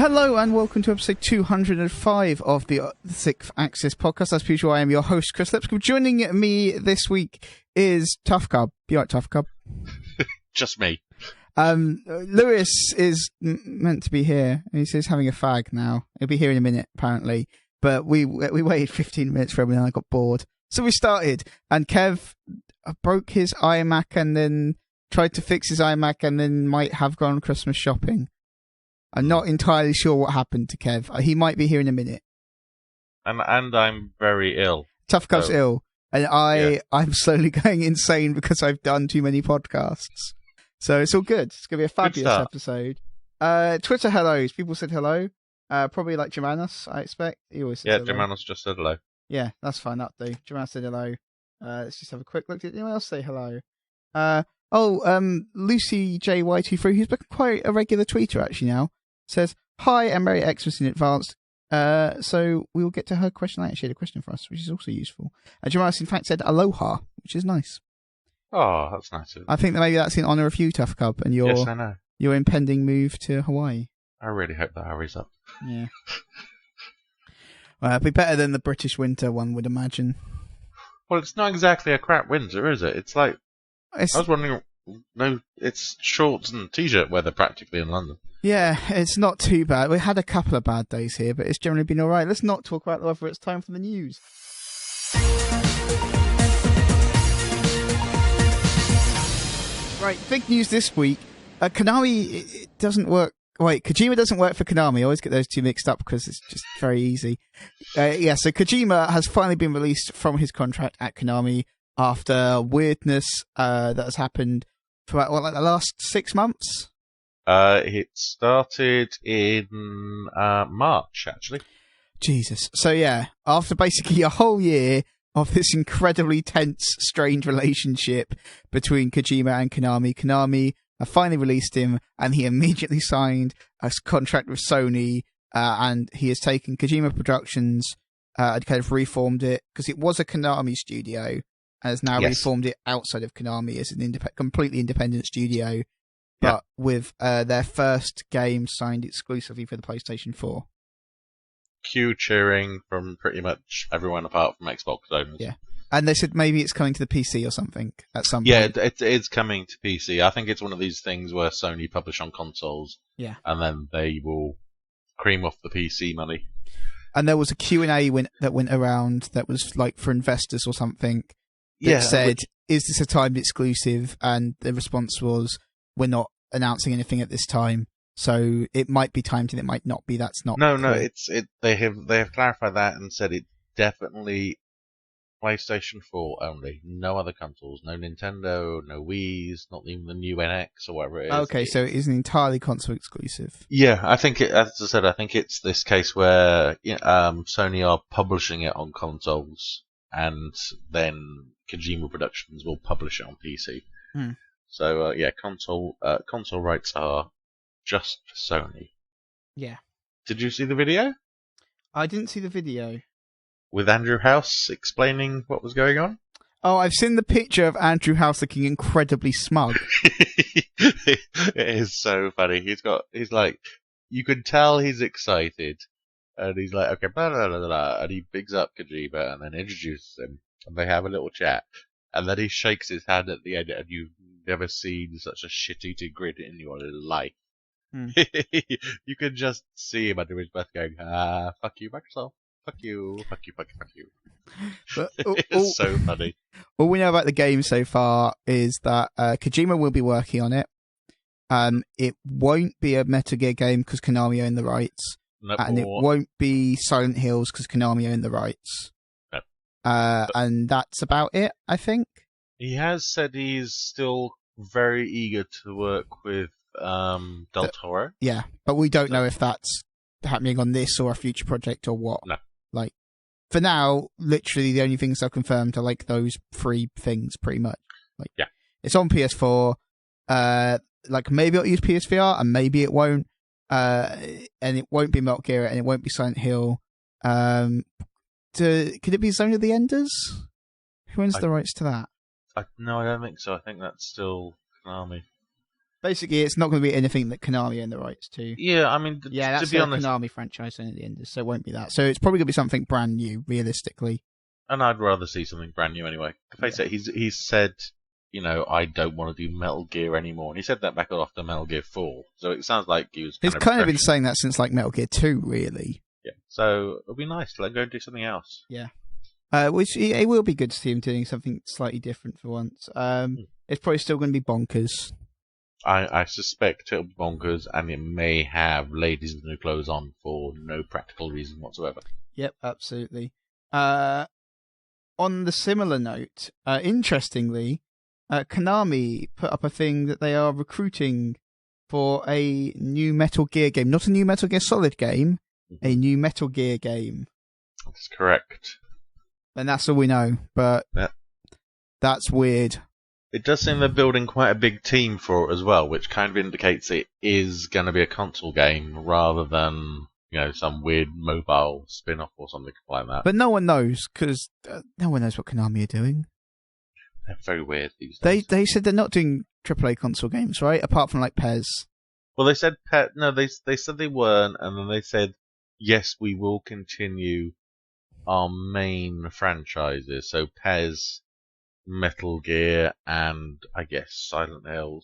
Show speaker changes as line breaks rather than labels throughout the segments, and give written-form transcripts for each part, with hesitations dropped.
Hello and welcome to episode 205 of the Sixth Axis podcast. As usual, I am your host, Kris Lewis. Joining me this week is Tuffcub. You like Tuffcub?
Just me.
Lewis is meant to be here. He says having a fag now. He'll be here in a minute, apparently. But we waited 15 minutes for him and I got bored. So we started. And Kev broke his iMac and then tried to fix his iMac and then might have gone Christmas shopping. I'm not entirely sure what happened to Kev. He might be here in a minute.
And I'm very ill.
Tuffcub's ill. And I'm slowly going insane because I've done too many podcasts. So it's all good. It's going to be a fabulous episode. Twitter hellos. People said hello. Probably like Germanos, I expect. He always says hello.
Germanos just said hello.
Yeah, that's fine. That'll do. Germanos said hello. Let's just have a quick look. Did anyone else say hello? Lucy JY23, who's become quite a regular tweeter actually now, says, hi and Merry Xmas in advance. So we will get to her question. I actually had a question for us, which is also useful. Germanos, in fact, said aloha, which is nice.
Oh, that's nice.
I think that maybe that's in honour of you, Tuffcub, and
yes, I know.
Your impending move to Hawaii.
I really hope that hurries up.
Yeah. Well, it'd be better than the British winter, one would imagine.
Well, it's not exactly a crap winter, is it? It's like... I was wondering... No, it's shorts and t-shirt weather practically in London.
Yeah, it's not too bad. We had a couple of bad days here, but it's generally been all right. Let's not talk about the weather. It's time for the news. Right, big news this week. Konami it doesn't work. Wait, Kojima doesn't work for Konami. I always get those two mixed up because it's just very easy. So Kojima has finally been released from his contract at Konami after weirdness that has happened for the last 6 months.
It started in March, actually.
Jesus. So yeah, after basically a whole year of this incredibly tense, strange relationship between Kojima and Konami have finally released him, and he immediately signed a contract with Sony, and he has taken Kojima Productions and kind of reformed it, because it was a Konami studio, and has now reformed it outside of Konami as an completely independent studio, but with their first game signed exclusively for the PlayStation 4.
Cue cheering from pretty much everyone apart from Xbox owners.
Yeah. And they said maybe it's coming to the PC or something at some point.
Yeah, it is coming to PC. I think it's one of these things where Sony publish on consoles.
Yeah.
And then they will cream off the PC money.
And there was a Q&A that went around that was like for investors or something that said, is this a timed exclusive? And the response was, we're not announcing anything at this time. So it might be timed and it might not be. That's not
No, they have clarified that and said it definitely PlayStation 4 only. No other consoles. No Nintendo, no Wii's, not even the new NX or whatever it is.
Okay, so it is an entirely console exclusive.
Yeah, I think as I said, I think it's this case where Sony are publishing it on consoles and then Kojima Productions will publish it on PC. So console rights are just for Sony.
Yeah.
Did you see the video?
I didn't see the video.
With Andrew House explaining what was going on?
Oh, I've seen the picture of Andrew House looking incredibly smug.
It is so funny. He's like, you can tell he's excited. And he's like, okay, blah, blah, blah, blah, and he bigs up Kojima and then introduces him. And they have a little chat. And then he shakes his hand at the end, and you've never seen such a shit-eating grin in your life. You can just see him under his breath going, fuck you, Microsoft. Fuck you, fuck you, fuck you, fuck you.
But,
it's so funny.
All we know about the game so far is that Kojima will be working on it. It won't be a Metal Gear game because Konami own the rights. And it won't be Silent Hills because Konami own the rights.
No.
And that's about it, I think.
He has said he's still very eager to work with Del Toro.
Yeah, but we don't know if that's happening on this or a future project or what.
No.
Like, for now, literally the only things I've confirmed are like those 3 things, pretty much. Like, it's on PS4. Like maybe it'll use PSVR and maybe it won't. And it won't be Metal Gear and it won't be Silent Hill. Could it be Zone of the Enders? Who owns the rights to that?
No, I don't think so. I think that's still Konami.
Basically, it's not going to be anything that Konami own the rights to.
Yeah, I mean,
Yeah, that's
to be
a
honest,
Konami franchise in the end, so it won't be that. So it's probably going to be something brand new, realistically.
and I'd rather see something brand new anyway. Face it, he's said, I don't want to do Metal Gear anymore, and he said that back after Metal Gear 4. So it sounds like he was.
He's kind of been saying that since like Metal Gear 2, really.
Yeah, so it'll be nice to let him go and do something else.
Yeah. Which it will be good to see him doing something slightly different for once. It's probably still going to be bonkers.
I suspect it'll be bonkers, and it may have ladies with new clothes on for no practical reason whatsoever.
Yep, absolutely. On the similar note, interestingly, Konami put up a thing that they are recruiting for a new Metal Gear game. Not a new Metal Gear Solid game, a new Metal Gear game.
That's correct.
And that's all we know, but that's weird.
It does seem they're building quite a big team for it as well, which kind of indicates it is going to be a console game rather than, some weird mobile spin-off or something like that.
But no one knows, because no one knows what Konami are doing.
They're very weird these days.
They said they're not doing AAA console games, right? Apart from like PES.
Well, they said they said they weren't, and then they said, yes, we will continue our main franchises. So PES, Metal Gear, and I guess Silent Hill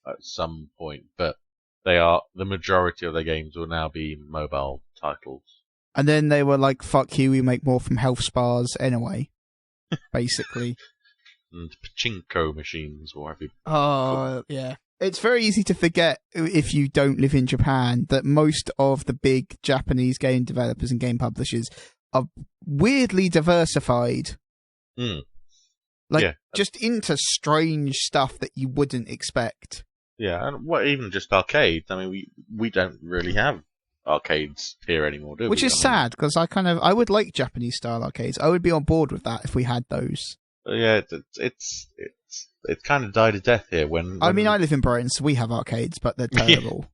at some point. But the majority of their games will now be mobile titles.
And then they were like, fuck you, we make more from health spas anyway. Basically.
And pachinko machines, or whatever.
Oh, yeah. It's very easy to forget, if you don't live in Japan, that most of the big Japanese game developers and game publishers are weirdly diversified. Just into strange stuff that you wouldn't expect.
Yeah, and even just arcades. I mean, we don't really have arcades here anymore, do we?
Which is sad, because I would like Japanese style arcades. I would be on board with that if we had those.
Yeah, it's kind of died a death here. When
I mean, I live in Brighton, so we have arcades, but they're terrible.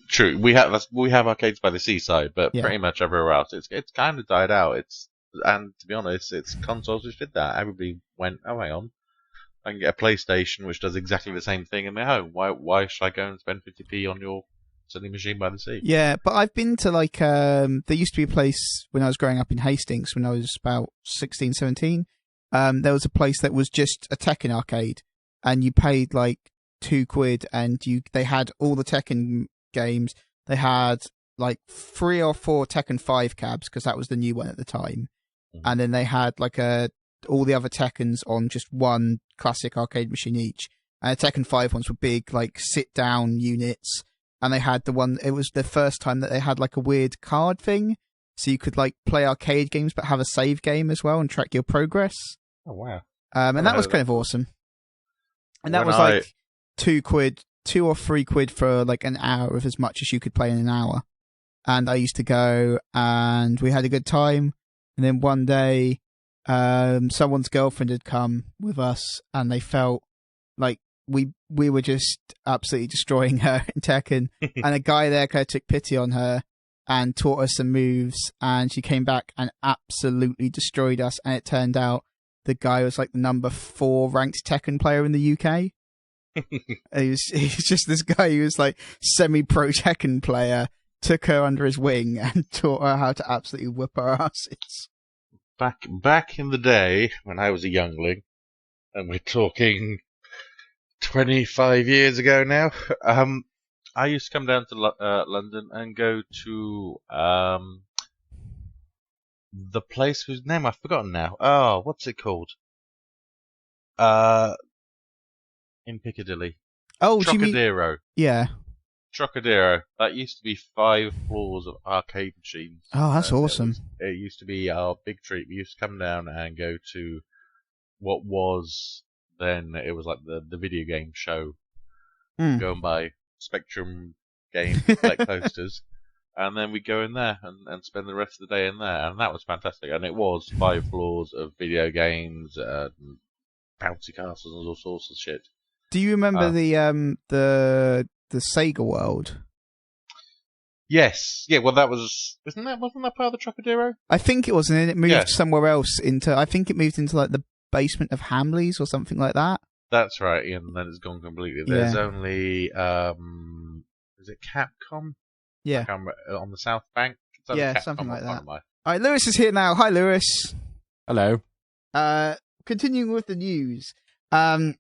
True, we have arcades by the seaside, but pretty much everywhere else, it's kind of died out. And to be honest, it's consoles which did that. Everybody went, oh, hang on, I can get a PlayStation which does exactly the same thing in my home. Why should I go and spend 50p on your silly machine by the sea? Yeah,
but I've been to there used to be a place when I was growing up in Hastings when I was about 16, 17. There was a place that was just a Tekken arcade, and you paid like £2, and they had all the Tekken games. They had like 3 or 4 Tekken 5 cabs, because that was the new one at the time. And then they had like all the other Tekkens on just one classic arcade machine each. And the Tekken 5 ones were big, like sit-down units. And they had it was the first time that they had like a weird card thing. So you could like play arcade games, but have a save game as well and track your progress.
Oh, wow.
And that was kind of awesome. And that was like £2, £2 or £3 for like an hour of as much as you could play in an hour. And I used to go, and we had a good time. And then one day, someone's girlfriend had come with us, and they felt like we were just absolutely destroying her in Tekken. And a guy there kind of took pity on her and taught her some moves, and she came back and absolutely destroyed us. And it turned out the guy was like the number 4 ranked Tekken player in the UK. He was just this guy who was like semi-pro Tekken player, took her under his wing and taught her how to absolutely whip her asses.
Back in the day when I was a youngling, and we're talking 25 years ago now, I used to come down to London and go to the place whose name I've forgotten now. Oh, what's it called? In Piccadilly.
Oh,
Trocadero.
Yeah.
Trocadero. That used to be 5 floors of arcade machines.
Oh, that's awesome.
It used to be our big treat. We used to come down and go to what was then, it was like the video game show. Go and buy Spectrum games, collect posters. And then we'd go in there and spend the rest of the day in there. And that was fantastic. And it was 5 floors of video games, bouncy castles and all sorts of shit.
Do you remember the Sega World?
Yes. Yeah, well wasn't that part of the Trocadero?
I think it was, and then it moved somewhere else I think it moved into like the basement of Hamleys or something like that.
That's right, and then it's gone completely. There's only, is it Capcom?
Yeah.
Like on the South Bank?
Yeah, something like that. All right, Lewis is here now. Hi, Lewis.
Hello.
Continuing with the news. Yeah,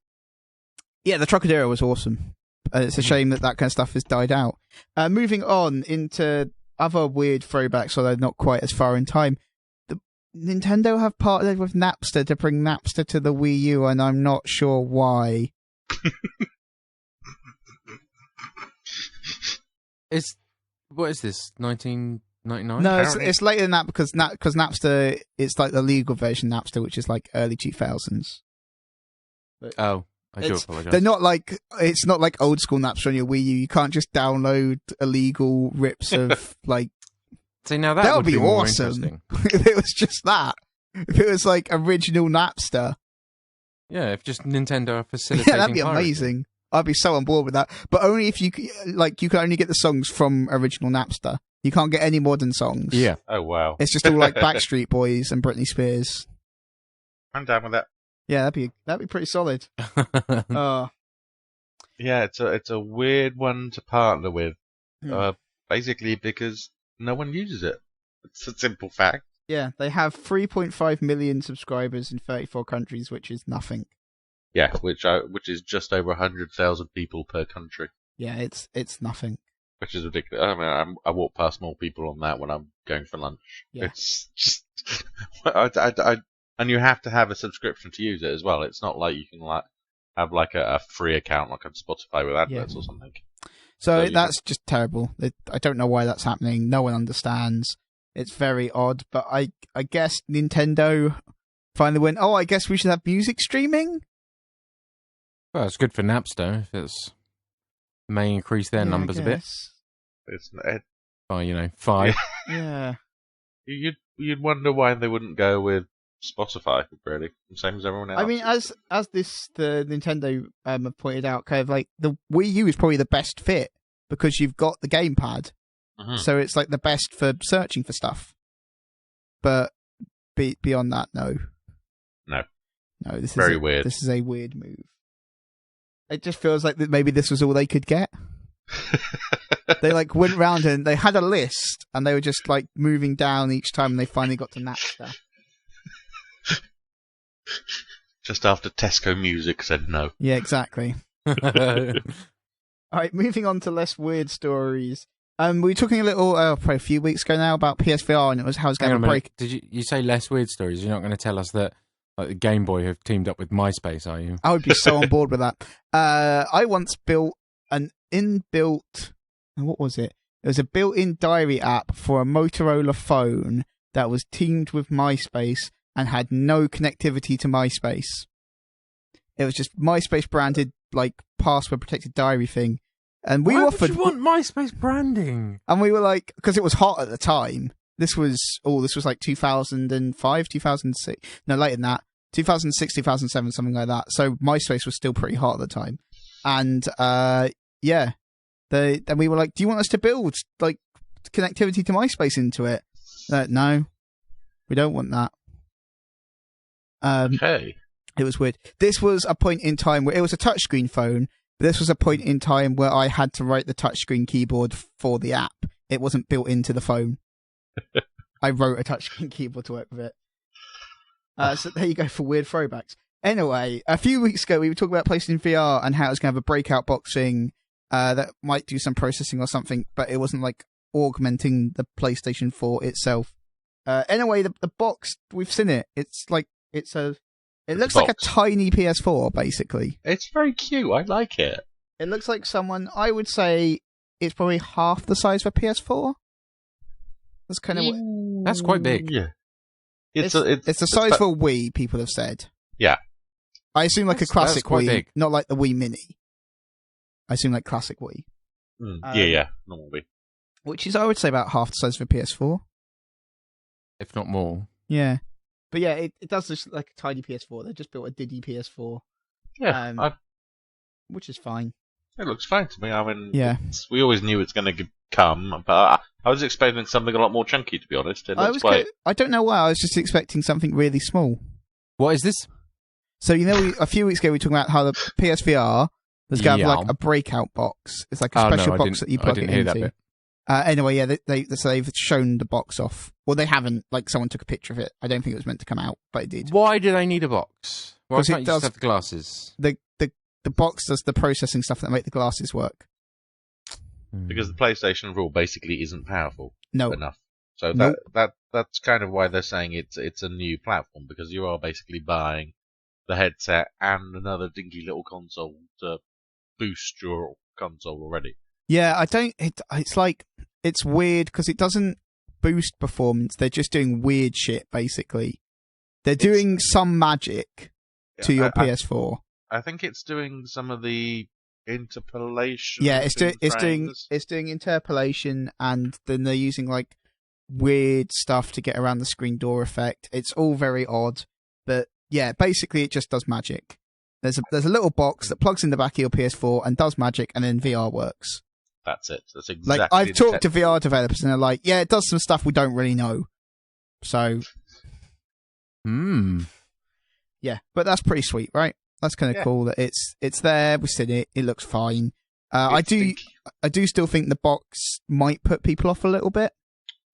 the Trocadero was awesome. It's a shame that kind of stuff has died out. Moving on into other weird throwbacks, although not quite as far in time. Nintendo have partnered with Napster to bring Napster to the Wii U, and I'm not sure why.
What is this? 1999?
No, it's later than that because Napster, it's like the legal version Napster, which is like early 2000s. But
I do apologize.
They're not like, it's not like old school Napster on your Wii U. You can't just download illegal rips of like.
See, now that would be
awesome if it was just that. If it was like original Napster.
Yeah, if just Nintendo are facilitating.
Yeah, that'd be amazing. I'd be so on board with that. But only if you can only get the songs from original Napster. You can't get any modern songs.
Yeah.
Oh, wow.
It's just all like Backstreet Boys and Britney Spears.
I'm down with that.
Yeah, that'd be pretty solid.
Yeah, it's a weird one to partner with. Basically because no one uses it. It's a simple fact.
Yeah, they have 3.5 million subscribers in 34 countries, which is nothing.
Yeah, which is just over 100,000 people per country.
Yeah, it's nothing.
Which is ridiculous. I mean, I walk past more people on that when I'm going for lunch.
Yeah.
It's just, and you have to have a subscription to use it as well. It's not like you can have a free account like on Spotify with adverts or something.
So that's just terrible. I don't know why that's happening. No one understands. It's very odd, but I guess Nintendo finally went, oh, I guess we should have music streaming?
Well, it's good for Napster if it's may increase their numbers a bit.
It's
by 5.
Yeah.
You'd wonder why they wouldn't go with Spotify, really, same as everyone else.
I mean, as the Nintendo have pointed out, kind of like the Wii U is probably the best fit because you've got the gamepad, so it's like the best for searching for stuff. But beyond that, no, this is
very weird.
This is a weird move. It just feels like that maybe this was all they could get. They went round and they had a list, and they were just moving down each time, and they finally got to Napster.
Just after Tesco Music said no.
Yeah, exactly. All right, moving on to less weird stories. We were talking a little, probably a few weeks ago now, about PSVR, and it was how it's going to break.
Did you say less weird stories? You're not going to tell us that the Game Boy have teamed up with MySpace, are you?
I would be so on board with that. I once built an inbuilt, what was it? It was a built-in diary app for a Motorola phone that was teamed with MySpace and had no connectivity to MySpace. It was just MySpace branded, password protected diary thing. And we offered.
Why would you want MySpace branding?
And we were because it was hot at the time. This was 2005, 2006. No, later than that. 2006, 2007, something like that. So MySpace was still pretty hot at the time. And, yeah. Then we were like, do you want us to build, connectivity to MySpace into it? No. We don't want that.
Okay.
It was weird. This was a point in time where it was a touchscreen phone, but this was a point in time where I had to write the touchscreen keyboard for the app. It wasn't built into the phone. I wrote a touchscreen keyboard to work with it. So there you go for weird throwbacks. Anyway, a few weeks ago we were talking about PlayStation VR and how it was going to have a breakout box thing that might do some processing or something, but it wasn't augmenting the PlayStation 4 itself. Anyway, the box, we've seen it. It looks like a tiny PS4, basically.
It's very cute. I like it.
It looks like I would say it's probably half the size of a PS4. That's kind of
That's quite big.
Yeah.
It's the size for a Wii, people have said.
Yeah.
I assume a classic Wii,
big.
not like the Wii Mini. I assume classic Wii.
Yeah, normal Wii.
Which is, I would say, about half the size of a PS4.
If not more.
Yeah. But yeah, it does look like a tiny PS4. They just built a Diddy PS4.
Yeah.
Which is fine.
It looks fine to me. I mean,
yeah.
We always knew it's going to come, but I was expecting something a lot more chunky, to be honest.
I don't know why. I was just expecting something really small.
What is this?
So, a few weeks ago we were talking about how the PSVR was going to have like a breakout box. It's like a special box that you plug it into. Anyway, yeah, they've shown the box off. Well, they haven't. Like, someone took a picture of it. I don't think it was meant to come out, but it did.
Why do they need a box? Why can't you just have the glasses?
The box does the processing stuff that make the glasses work.
Because the PlayStation rule basically isn't powerful enough. So that's kind of why they're saying it's a new platform, because you are basically buying the headset and another dinky little console to boost your console already.
Yeah, it's weird because it doesn't boost performance. They're just doing weird shit, basically. They're doing some magic to your PS4.
I think it's doing some of the interpolation.
Yeah, it's doing interpolation, and then they're using like weird stuff to get around the screen door effect. It's all very odd, but yeah, basically it just does magic. There's a little box that plugs in the back of your PS4 and does magic, and then VR works.
That's it. That's exactly.
Like, I've talked to VR developers, and they're like, "Yeah, it does some stuff we don't really know." So, yeah, but that's pretty sweet, right? That's kind of cool that it's there. We've seen it. It looks fine. I do still think the box might put people off a little bit.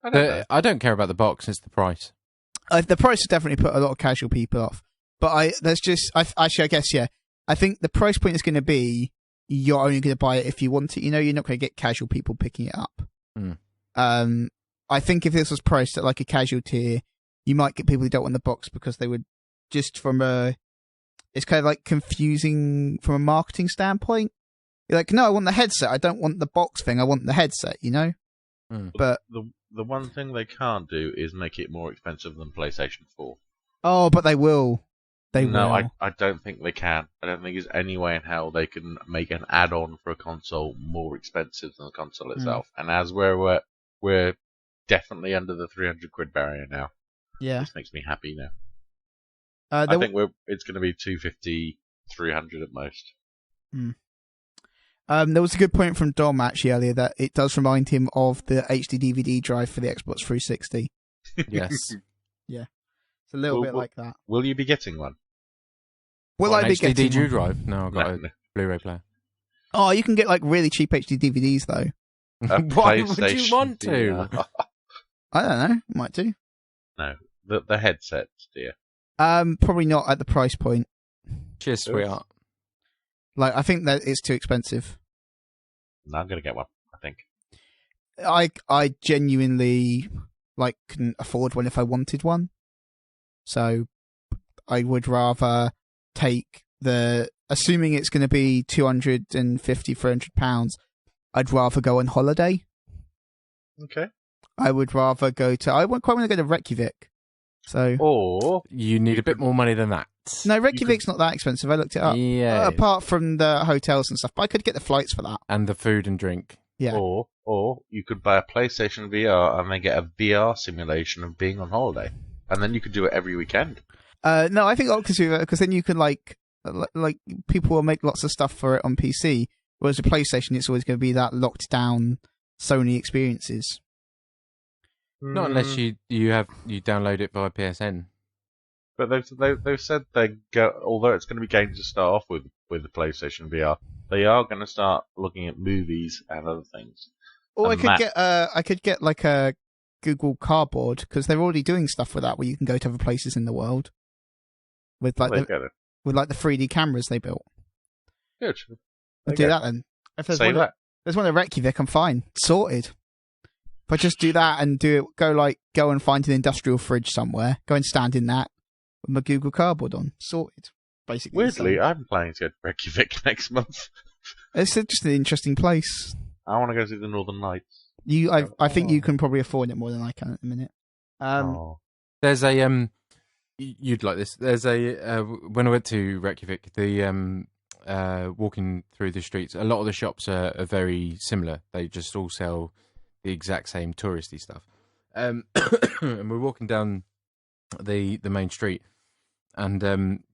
I don't care about the box. It's the price.
The price has definitely put a lot of casual people off. But I think the price point is going to be you're only going to buy it if you want it. You're not going to get casual people picking it up. I think if this was priced at like a casual tier, you might get people who don't want the box because they would just it's kind of like confusing from a marketing standpoint. You're like, no, I want the headset. I don't want the box thing. I want the headset, But
the one thing they can't do is make it more expensive than PlayStation 4.
Oh, but they will.
I don't think they can. I don't think there's any way in hell they can make an add-on for a console more expensive than the console itself. And as we're definitely under the 300 quid barrier now.
Yeah,
this makes me happy now. I think it's going to be 250, 300 at most.
There was a good point from Dom actually earlier that it does remind him of the HD DVD drive for the Xbox 360.
Yes.
Yeah. It's a little bit like that.
Will you be getting one?
Will I be getting
HD drive? No, I've got a Blu-ray player.
Oh, you can get like really cheap HD DVDs though.
Why would you want to?
I don't know. Might do.
No, the headsets, dear.
Probably not at the price point.
Cheers, sweetheart.
Like, I think that it's too expensive.
No, I'm gonna get one. I think.
I genuinely can afford one if I wanted one. So I would rather take assuming it's going to be £250, £300. I'd rather go on holiday.
Okay.
I would rather go to. I quite want to go to Reykjavik. So.
Or
you need a bit more money than that.
No, Reykjavik's not that expensive. I looked it up.
Yeah.
Apart from the hotels and stuff, but I could get the flights for that.
And the food and drink.
Yeah.
Or you could buy a PlayStation VR and then get a VR simulation of being on holiday, and then you could do it every weekend.
No, I think Oculus VR, because then you can like people will make lots of stuff for it on PC, whereas a PlayStation it's always going to be that locked down Sony experiences.
Not unless you download it via PSN.
But they've said although it's going to be games to start off with the PlayStation VR, they are going to start looking at movies and other things.
Or I could get like a Google Cardboard, because they're already doing stuff with that where you can go to other places in the world with like the 3D cameras they built.
Good.
I'll do that then. If there's one at Reykjavik, I'm fine. Sorted. If I just do that and go and find an industrial fridge somewhere, go and stand in that with my Google Cardboard on, sorted. Basically.
Weirdly, I'm planning to go to Reykjavik next month.
It's just an interesting place.
I want to go see the Northern Lights.
I think you can probably afford it more than I can at the minute.
There's a you'd like this. There's a when I went to Reykjavik, the walking through the streets, a lot of the shops are very similar. They just all sell the exact same touristy stuff. And we're walking down the main street, and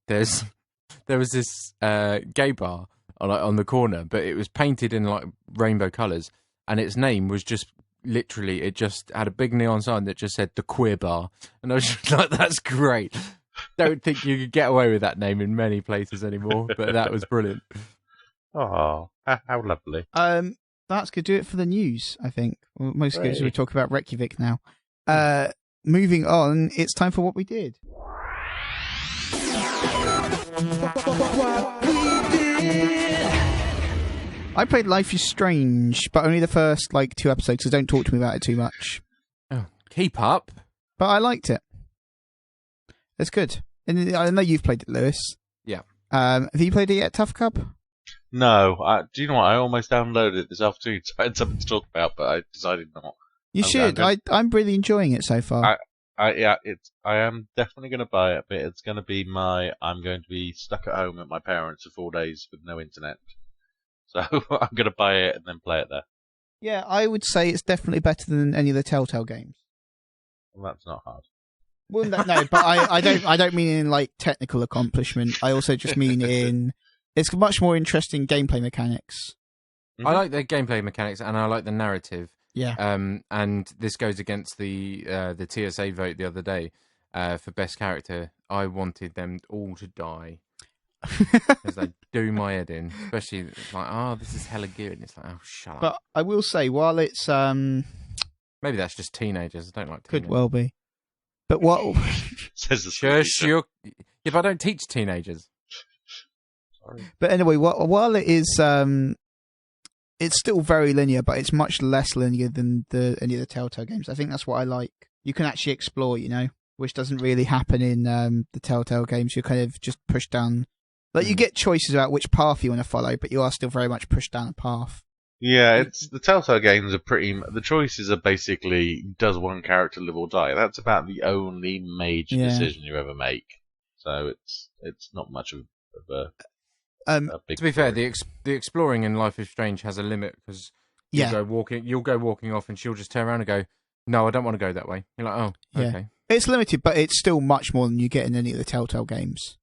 there was this gay bar on the corner, but it was painted in like rainbow colours, and its name was just literally, it just had a big neon sign that just said the queer bar, and I was just like, that's great. don't think you could get away with that name in many places anymore, but that was brilliant.
Oh, how lovely.
That's going to do it for the news, I think. Well, most
Great.
gigs we talk about Reykjavik now. Moving on, it's time for what we did. I played Life is Strange, but only the first 2 episodes, so don't talk to me about it too much.
Oh, keep up.
But I liked it. It's good. And I know you've played it, Lewis.
Yeah.
Have you played it yet, Tuffcub?
No, do you know what? I almost downloaded it this afternoon, so I had something to talk about, but I decided not.
You should. I'm really enjoying it so far.
I am definitely going to buy it, but it's going to be I'm going to be stuck at home at my parents' for 4 days with no internet. So I'm going to buy it and then play it there.
Yeah, I would say it's definitely better than any of the Telltale games.
Well, that's not hard.
Well, no, but I don't mean in technical accomplishment. I also just mean in it's much more interesting gameplay mechanics.
I like the gameplay mechanics and I like the narrative.
Yeah.
And this goes against the TSA vote the other day for best character. I wanted them all to die because they do my head in. Especially it's like, this is hella good. And it's like, oh, shut up.
But I will say, while it's
maybe that's just teenagers. I don't like teenagers.
Could well be. But what?
Says the
Shush, if I don't teach teenagers.
Sorry.
But anyway, while it is, it's still very linear, but it's much less linear than any of the Telltale games. I think that's what I like. You can actually explore, which doesn't really happen in the Telltale games. You're kind of just pushed down. You get choices about which path you want to follow, but you are still very much pushed down a path.
Yeah, it's the Telltale games are pretty. The choices are basically does one character live or die. That's about the only major decision you ever make. So it's not much of a big.
To be fair, the exploring in Life is Strange has a limit because you'll go walking off, and she'll just turn around and go, "No, I don't want to go that way." You're like, "Oh, okay."
It's limited, but it's still much more than you get in any of the Telltale games.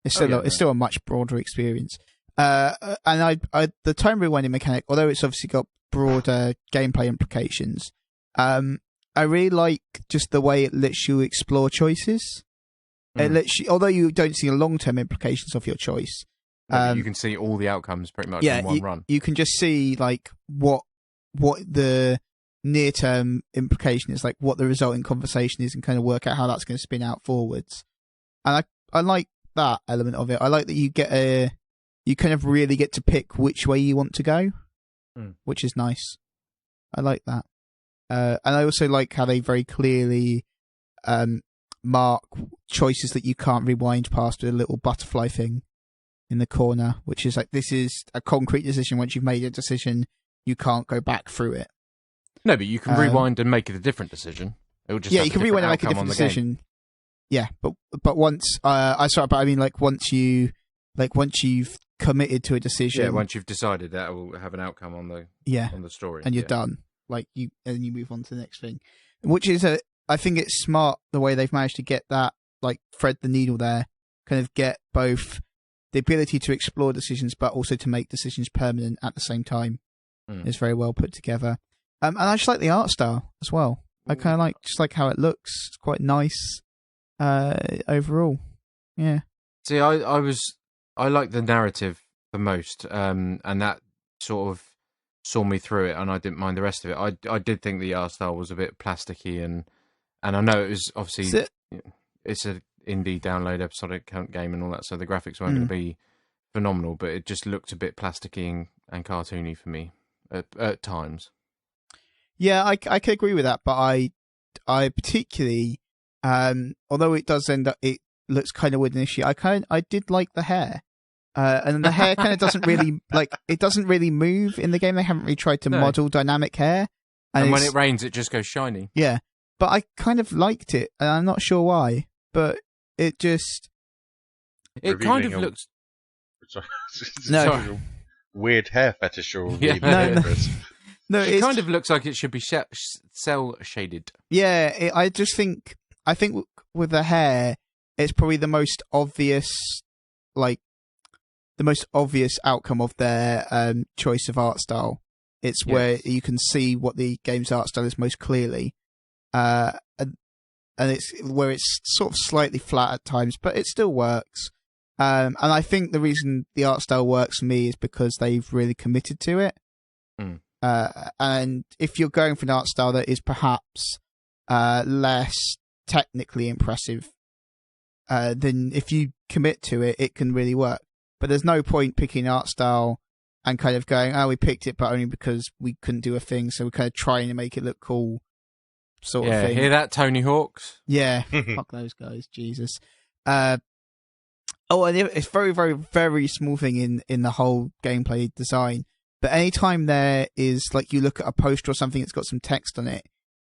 It's still a much broader experience. And the time rewinding mechanic, although it's obviously got broader gameplay implications, I really like just the way it lets you explore choices. It lets you, although you don't see the long-term implications of your choice.
You can see all the outcomes pretty much in one run.
You can just see what the near-term implication is, what the resulting conversation is, and kind of work out how that's going to spin out forwards. And I like that element of it. I like that you kind of really get to pick which way you want to go, which is nice. I like that. And I also like how they very clearly mark choices that you can't rewind past with a little butterfly thing in the corner, which is this is a concrete decision. Once you've made a decision, you can't go back through it.
No, but you can rewind and make it a different decision. It will just
you can rewind and make a different decision. Yeah, but once once you've committed to a decision.
Yeah, once you've decided that will have an outcome on the story,
and you're done. You move on to the next thing, which is I think it's smart the way they've managed to get that thread the needle there, kind of get both the ability to explore decisions but also to make decisions permanent at the same time. It's very well put together, and I just like the art style as well. I kind of like how it looks. It's quite nice overall. Yeah.
See, I like the narrative the most, and that sort of saw me through it, and I didn't mind the rest of it. I did think the art style was a bit plasticky, and I know it was obviously it's an indie download episodic game and all that, so the graphics weren't going to be phenomenal, but it just looked a bit plasticky and cartoony for me at times.
Yeah, I can agree with that, but I particularly, although it does end up, it looks kind of weird initially. I did like the hair, and the hair kind of doesn't really it doesn't really move in the game. They haven't really tried to model dynamic hair,
and when it rains, it just goes shiny.
Yeah, but I kind of liked it, and I'm not sure why, but it
kind of looks.
Sorry. Weird hair fetish or
No,
it kind of looks like it should be cell shaded.
Yeah, I think with the hair, it's probably the most obvious, outcome of their choice of art style. It's where you can see what the game's art style is most clearly. and it's sort of slightly flat at times, but it still works. And I think the reason the art style works for me is because they've really committed to it.
Mm.
And if you're going for an art style that is perhaps less technically impressive, then if you commit to it, it can really work. But there's no point picking an art style and kind of going, oh, we picked it, but only because we couldn't do a thing, so we're kind of trying to make it look cool, sort of thing.
Hear that, Tony Hawks?
Yeah, fuck those guys, Jesus. And it's very, very, very small thing in the whole gameplay design. But anytime there is, like, you look at a poster or something that's got some text on it,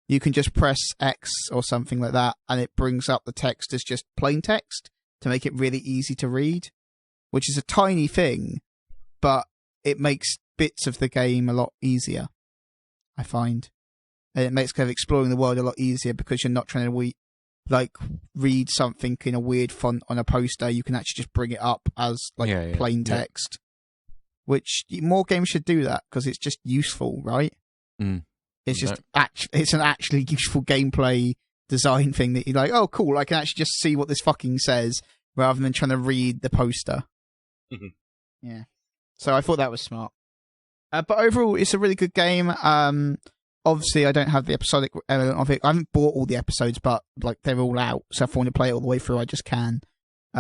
you can just press X or something like that, and it brings up the text as just plain text to make it really easy to read, which is a tiny thing, but it makes bits of the game a lot easier, I find. And it makes kind of exploring the world a lot easier because you're not trying to read something in a weird font on a poster. You can actually just bring it up as plain text. Which more games should do that because it's just useful, right?
Mm.
It's just it's an actually useful gameplay design thing that you're like, oh, cool, I can actually just see what this fucking says rather than trying to read the poster.
Mm-hmm.
Yeah. So I thought that was smart. But overall, it's a really good game. Obviously, I don't have the episodic element of it. I haven't bought all the episodes, but like they're all out. So if I want to play it all the way through, I just can.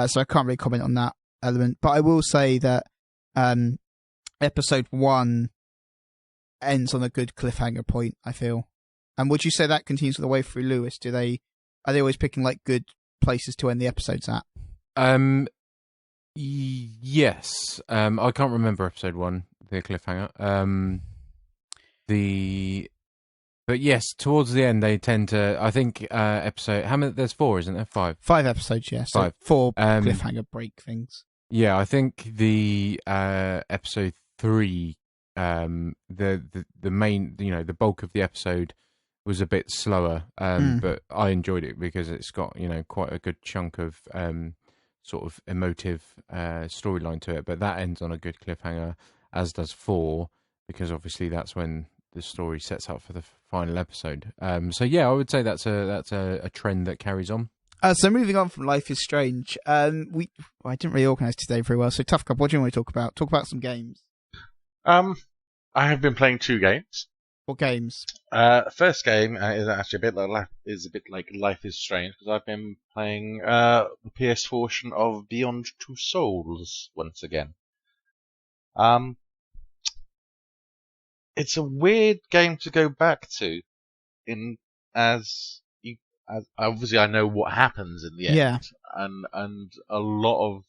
So I can't really comment on that element. But I will say that episode 1 ends on a good cliffhanger point, I feel. And would you say that continues all the way through, Lewis? Are they always picking like good places to end the episodes at?
Yes. I can't remember episode 1, the cliffhanger. But yes, towards the end they tend to. I think episode. How many? There's 4, isn't there? 5.
5 episodes, yeah. So
5.
4 cliffhanger break things.
Yeah, I think the episode 3, the main, the bulk of the episode was a bit slower, but I enjoyed it because it's got quite a good chunk of sort of emotive storyline to it. But that ends on a good cliffhanger, as does 4, because obviously that's when the story sets up for the final episode. So yeah, I would say that's a trend that carries on.
So moving on from Life is Strange, I didn't really organise today very well. So Tuffcub, what do you want to talk about? Talk about some games.
I have been playing 2 games.
What games?
First game is actually a bit like Life is Strange because I've been playing the PS4 version of Beyond Two Souls once again. It's a weird game to go back to, as obviously I know what happens in the end, and a lot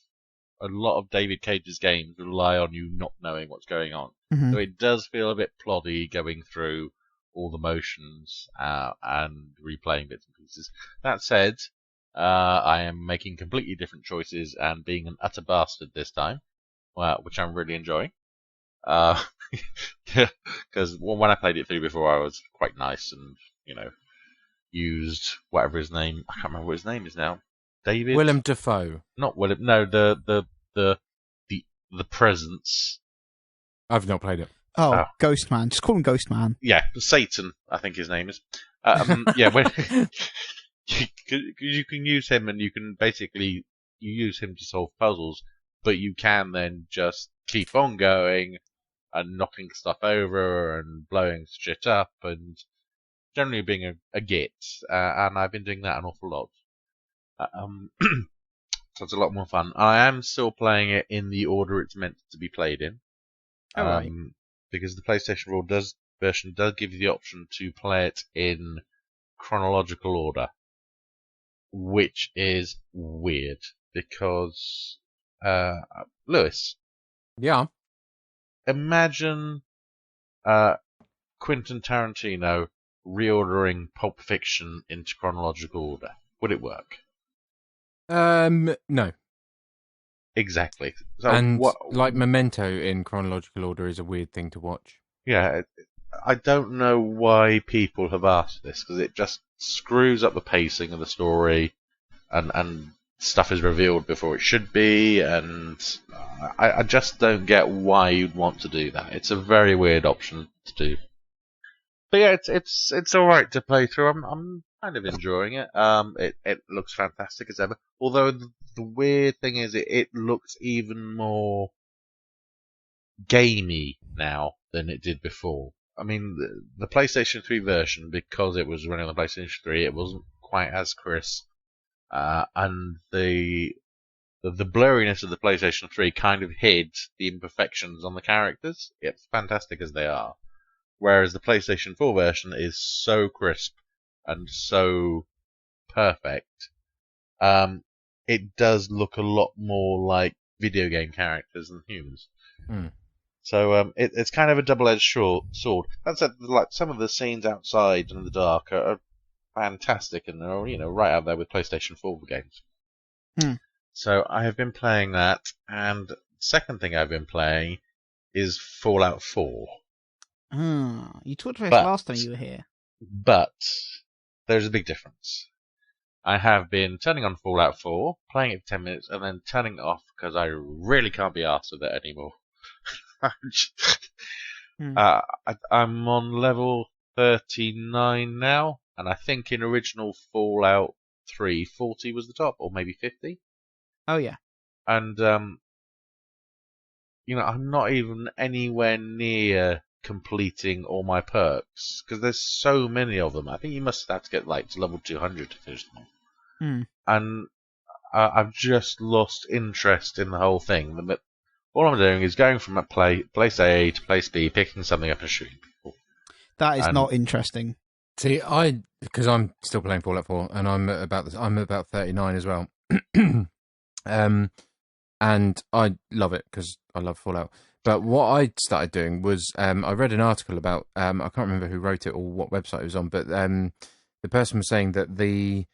of David Cage's games rely on you not knowing what's going on.
Mm-hmm.
So it does feel a bit ploddy going through all the motions and replaying bits and pieces. That said, I am making completely different choices and being an utter bastard this time, which I'm really enjoying. Because when I played it through before, I was quite nice and used whatever his name. I can't remember what his name is now. David.
Willem Dafoe.
Not Willem. No, the presence.
I've not played it.
Oh, Ghost Man. Just call him Ghost Man.
Yeah, Satan, I think his name is. Yeah, when you can use him, and you can basically use him to solve puzzles, but you can then just keep on going and knocking stuff over and blowing shit up and generally being a git. And I've been doing that an awful lot. So it's a lot more fun. I am still playing it in the order it's meant to be played in.
Right.
Because the PlayStation version does give you the option to play it in chronological order, which is weird because Lewis.
Yeah.
Imagine Quentin Tarantino reordering Pulp Fiction into chronological order. Would it work?
No.
Exactly. So
and like Memento in chronological order is a weird thing to watch.
Yeah, I don't know why people have asked this, because it just screws up the pacing of the story, and stuff is revealed before it should be, and I just don't get why you'd want to do that. It's a very weird option to do. But yeah, it's all right to play through. kind of enjoying it. It looks fantastic as ever. Although the weird thing is, it looks even more gamey now than it did before. I mean, the PlayStation 3 version, because it was running on the PlayStation 3, it wasn't quite as crisp, and the blurriness of the PlayStation 3 kind of hid the imperfections on the characters. It's fantastic as they are. Whereas the PlayStation 4 version is so crisp and so perfect, it does look a lot more like video game characters than humans.
Mm.
So it's kind of a double-edged sword. That said, like some of the scenes outside in the dark are fantastic, and they're right out there with PlayStation 4 games.
Hmm.
So I have been playing that, and the second thing I've been playing is Fallout 4.
You talked about this last time you were here.
But there's a big difference. I have been turning on Fallout 4, playing it for 10 minutes, and then turning it off because I really can't be arsed with it anymore. I'm on level 39 now, and I think in original Fallout 3, 40 was the top, or maybe 50.
Oh, yeah.
And, I'm not even anywhere near completing all my perks, because there's so many of them. I think you must have to get, to level 200 to finish them all. And I've just lost interest in the whole thing. All I'm doing is going from place A to place B, picking something up and shooting people.
That is not interesting.
See, because I'm still playing Fallout 4, and I'm about 39 as well. And I love it because I love Fallout. But what I started doing was I read an article about I can't remember who wrote it or what website it was on, but the person was saying that they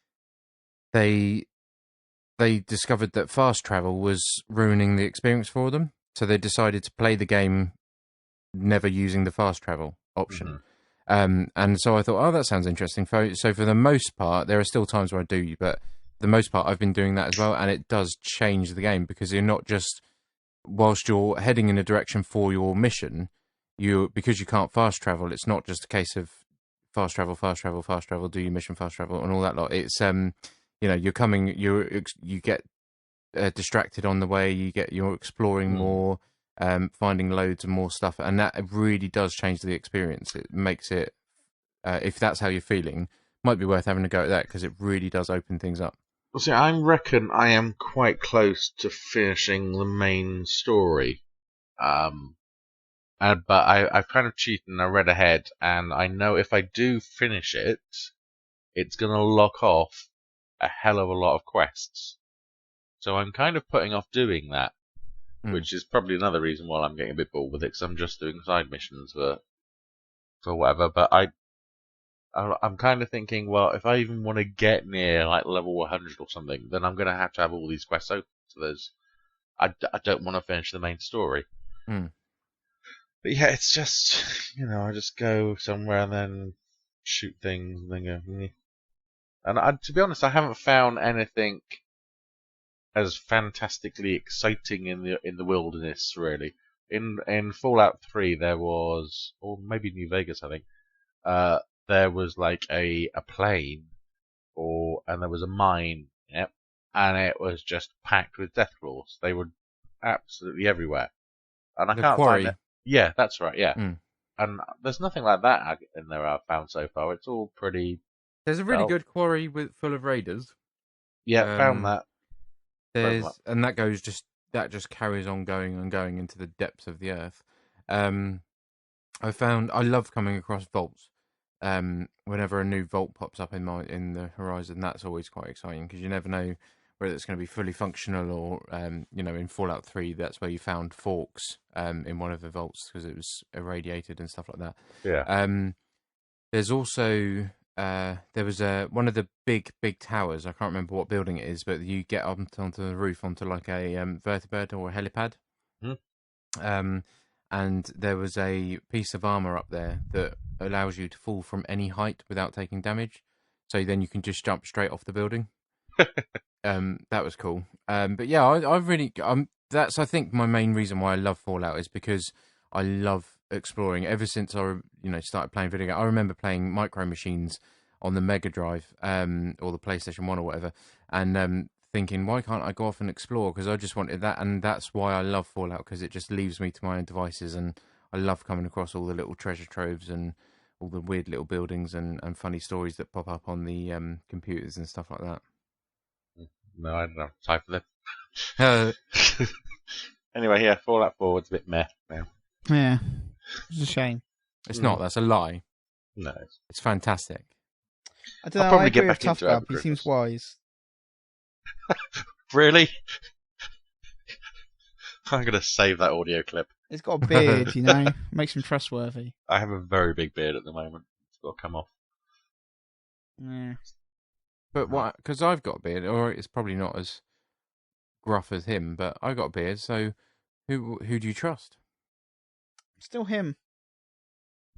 discovered that fast travel was ruining the experience for them, so they decided to play the game never using the fast travel option. Mm-hmm. And so I thought, oh, that sounds interesting. So for the most part, there are still times where I do, but for the most part, I've been doing that as well, and it does change the game because you're not just, whilst you're heading in a direction for your mission, because you can't fast travel, it's not just a case of fast travel, do your mission, fast travel, and all that lot. It's you get distracted on the way, you're exploring more, finding loads of more stuff, and that really does change the experience. It makes it, if that's how you're feeling, might be worth having a go at that because it really does open things up.
Well, see, I reckon I am quite close to finishing the main story. But I've kind of cheated and I read ahead, and I know if I do finish it, it's going to lock off a hell of a lot of quests. So I'm kind of putting off doing that, which is probably another reason why I'm getting a bit bored with it, because I'm just doing side missions for whatever. But I'm kind of thinking, well, if I even want to get near level 100 or something, then I'm going to have all these quests open. So I don't want to finish the main story. But yeah, it's just, I just go somewhere and then shoot things and then go. And to be honest, I haven't found anything as fantastically exciting in the wilderness, really. In Fallout 3, there was, or maybe New Vegas, I think, there was a plane, and there was a mine, and it was just packed with death claws. They were absolutely everywhere. And I can't
quarry.
find it. Yeah, that's right, yeah. And there's nothing like that in there I've found so far. It's all pretty...
There's a really good quarry full of raiders.
Yeah, found that.
And that just carries on going and going into the depths of the earth. I love coming across vaults. Whenever a new vault pops up in the horizon, that's always quite exciting because you never know whether it's going to be fully functional or, in Fallout 3, that's where you found forks in one of the vaults because it was irradiated and stuff like that.
Yeah.
There's also there was one of the big towers. I can't remember what building it is, but you get onto the roof onto a vertibird or a helipad. And there was a piece of armor up there that allows you to fall from any height without taking damage. So then you can just jump straight off the building. That was cool. But yeah, I really that's I think my main reason why I love Fallout is because I love exploring. Ever since I started playing video games, I remember playing Micro Machines on the Mega Drive or the PlayStation 1 or whatever, and thinking, why can't I go off and explore? Because I just wanted that, and that's why I love Fallout, because it just leaves me to my own devices, and I love coming across all the little treasure troves and all the weird little buildings and funny stories that pop up on the computers and stuff like that.
No, I don't have time for
Uh,
that. Anyway, yeah, Fallout 4 was a bit meh now.
Yeah, it's a shame.
It's not. That's a lie.
No.
It's fantastic.
I don't know.
I'll probably
I agree
get
with
back into it
Tuffcub.
over
He seems
Christmas.
wise.
Really? I'm going to save that audio clip.
He's got a beard, you know, makes him trustworthy.
I have a very big beard at the moment. It's got to come off.
Yeah.
But what? Because I've got a beard, or it's probably not as gruff as him, but I got a beard. So who do you trust?
Still him.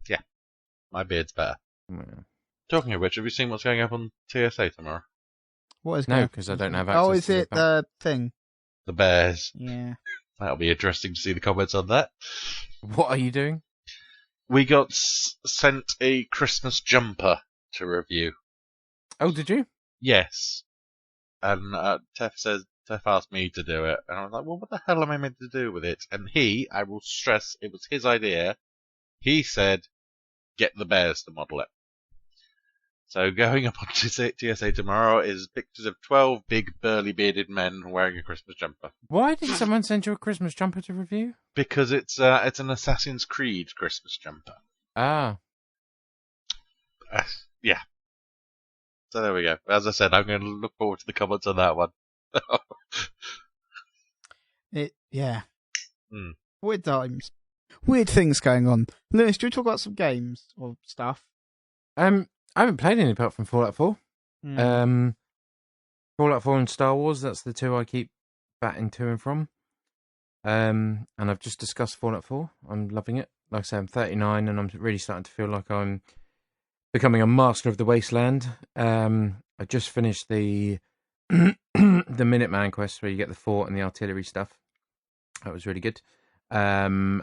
Yeah, my beard's better.
Yeah.
Talking of which, have you seen what's going up on TSA tomorrow?
What is
No,
going?
because I don't have access.
Oh, is
to
it the thing?
The Bears.
Yeah.
That'll be interesting to see the comments on that.
What are you doing?
We got sent a Christmas jumper to review.
Oh, did you?
Yes. And Tef asked me to do it. And I was like, well, what the hell am I meant to do with it? And I will stress, it was his idea. He said, get the Bears to model it. So going up on TSA tomorrow is pictures of 12 big burly bearded men wearing a Christmas jumper.
Why did someone send you a Christmas jumper to review?
Because it's an Assassin's Creed Christmas jumper.
Ah.
Yeah. So there we go. As I said, I'm going to look forward to the comments on that one.
Yeah.
Hmm.
Weird times. Weird things going on. Lewis, do you talk about some games or stuff?
I haven't played any apart from Fallout 4.
Mm.
Fallout 4 and Star Wars, that's the two I keep batting to and from. And I've just discussed Fallout 4. I'm loving it. Like I say, I'm 39 and I'm really starting to feel like I'm becoming a master of the wasteland. I just finished the the Minuteman quest where you get the fort and the artillery stuff. That was really good. And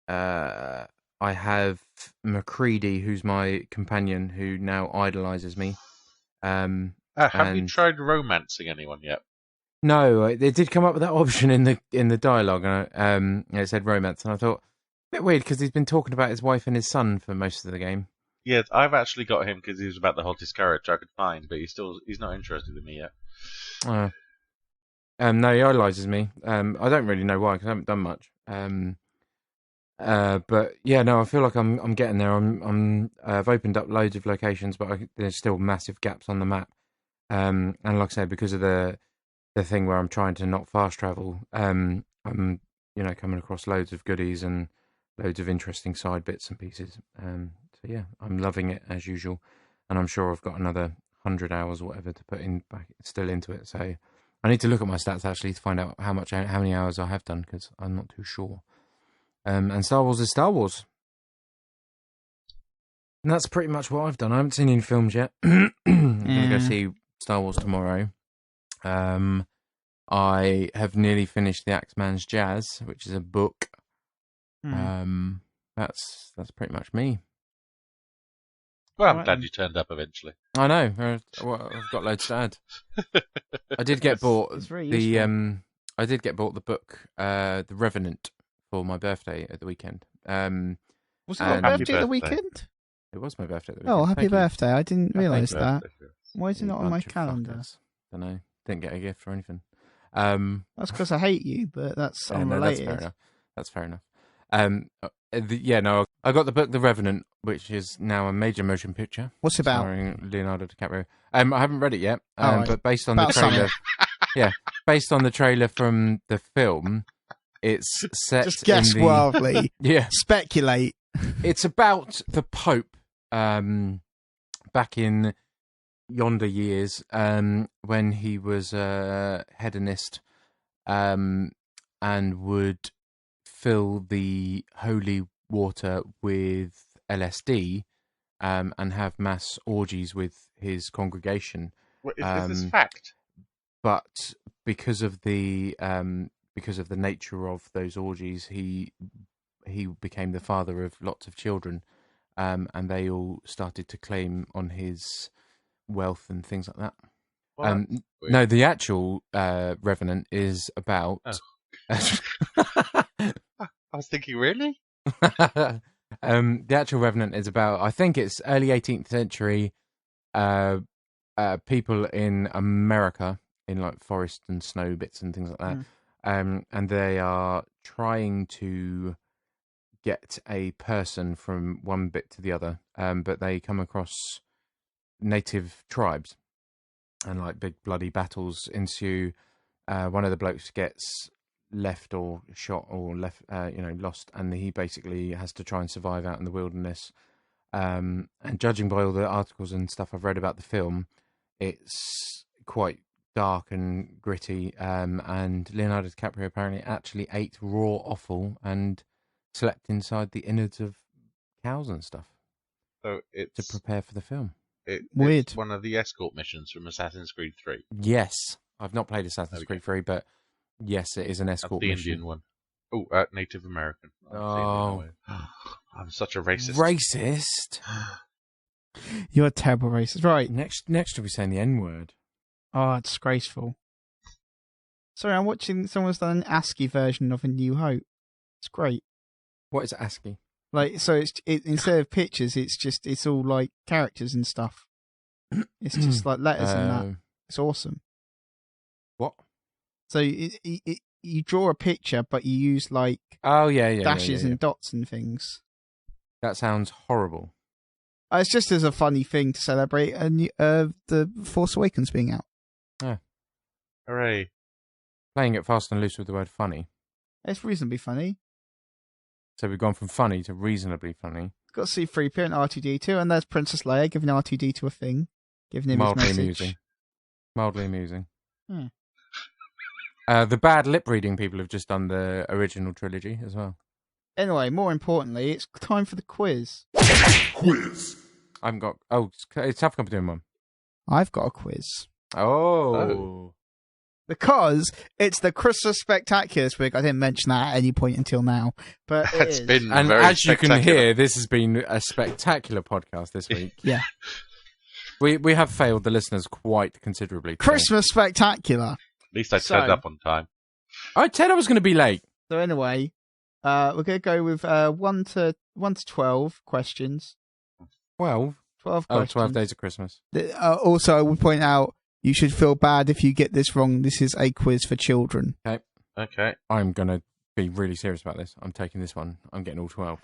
I have MacCready, who's my companion, who now idolizes me.
Have you tried romancing anyone yet?
No, they did come up with that option in the dialogue, and it said romance, and I thought, a bit weird because he's been talking about his wife and his son for most of the game.
Yeah, I've actually got him because he was about the hottest character I could find, but he's not interested in me yet.
No, he idolizes me. I don't really know why because I haven't done much. But yeah, no, I feel like I'm getting there. I've opened up loads of locations, but there's still massive gaps on the map. And like I said, because of the thing where I'm trying to not fast travel, I'm coming across loads of goodies and loads of interesting side bits and pieces. So yeah, I'm loving it as usual, and I'm sure I've got another 100 hours or whatever to put still into it. So I need to look at my stats actually to find out how many hours I have done because I'm not too sure. And Star Wars is Star Wars. And that's pretty much what I've done. I haven't seen any films yet. I'm going to go see Star Wars tomorrow. I have nearly finished The Axeman's Jazz, which is a book. That's pretty much me.
Well, I'm glad you turned up eventually.
I know. I've got loads to add. I did get bought I did get bought the book, The Revenant, for my birthday at the weekend.
Was it your birthday at the weekend?
It was my birthday at the weekend.
Oh, happy birthday. I didn't realise that.
Birthday.
Why is it not on my calendar?
I don't know. Didn't get a gift or anything.
That's because I hate you, but that's unrelated.
No, that's fair enough. I got the book The Revenant, which is now a major motion picture.
What's it about?
Starring Leonardo DiCaprio. I haven't read it yet,
right.
But based on the trailer, based on the trailer from the film, it's set.
Just guess wildly.
Yeah,
speculate.
It's about the Pope, back in yonder years, when he was a hedonist, and would fill the holy water with LSD, and have mass orgies with his congregation.
Is this fact?
But because of the nature of those orgies, he became the father of lots of children, and they all started to claim on his wealth and things like that.
Well,
No, the actual Revenant is about.
Oh. I was thinking, really?
The actual Revenant is about. I think it's early 18th century. People in America, in like forest and snow bits and things like that, and they are trying to get a person from one bit to the other, but they come across native tribes, and like big bloody battles ensue. One of the blokes gets left or shot or lost, and he basically has to try and survive out in the wilderness. And judging by all the articles and stuff I've read about the film, it's quite dark and gritty. And Leonardo DiCaprio apparently actually ate raw offal and slept inside the innards of cows and stuff
So
to
it's
prepare for the film.
Weird.
It's one of the escort missions from Assassin's Creed 3.
Yes, I've not played Assassin's
There we
Creed 3, but yes, it is an
That's
escort
the
mission.
Indian one. Oh, Native American.
Oh.
I'm such a racist.
Racist.
You're a terrible racist. Right.
Next to be saying the N-word.
Oh, disgraceful. Sorry, I'm watching someone's done an ASCII version of A New Hope. It's great.
What is ASCII?
Like, so it's instead of pictures, it's all like characters and stuff. It's just like letters and that. It's awesome.
What?
So you draw a picture, but you use like dashes and dots and things.
That sounds horrible.
It's just as a funny thing to celebrate the Force Awakens being out.
Yeah.
Hooray.
Playing it fast and loose with the word funny.
It's reasonably funny.
So we've gone from funny to reasonably funny.
Got C-3PO and R2-D2, and there's Princess Leia giving R2-D2 a thing, giving him
Mildly
his message.
amusing. Mildly amusing.
Hmm.
The bad lip reading people have just done the original trilogy as well.
Anyway, more importantly, it's time for the quiz.
Quiz.
I've got. Oh, it's Tuffcub doing one.
I've got a quiz.
Oh.
Because it's the Christmas Spectacular this week. I didn't mention that at any point until now, but
It's been
And
very
as you can
spectacular.
hear, this has been a spectacular podcast this week.
Yeah.
We have failed the listeners quite considerably today.
Christmas Spectacular.
At least I turned up on time.
I said I was going to be late.
So anyway, we're going to go with 1 to 12 questions.
12?
12
Oh,
questions.
12 days of Christmas.
Also, I would point out, you should feel bad if you get this wrong. This is a quiz for children.
Okay.
I'm going to be really serious about this. I'm taking this one. I'm getting all 12.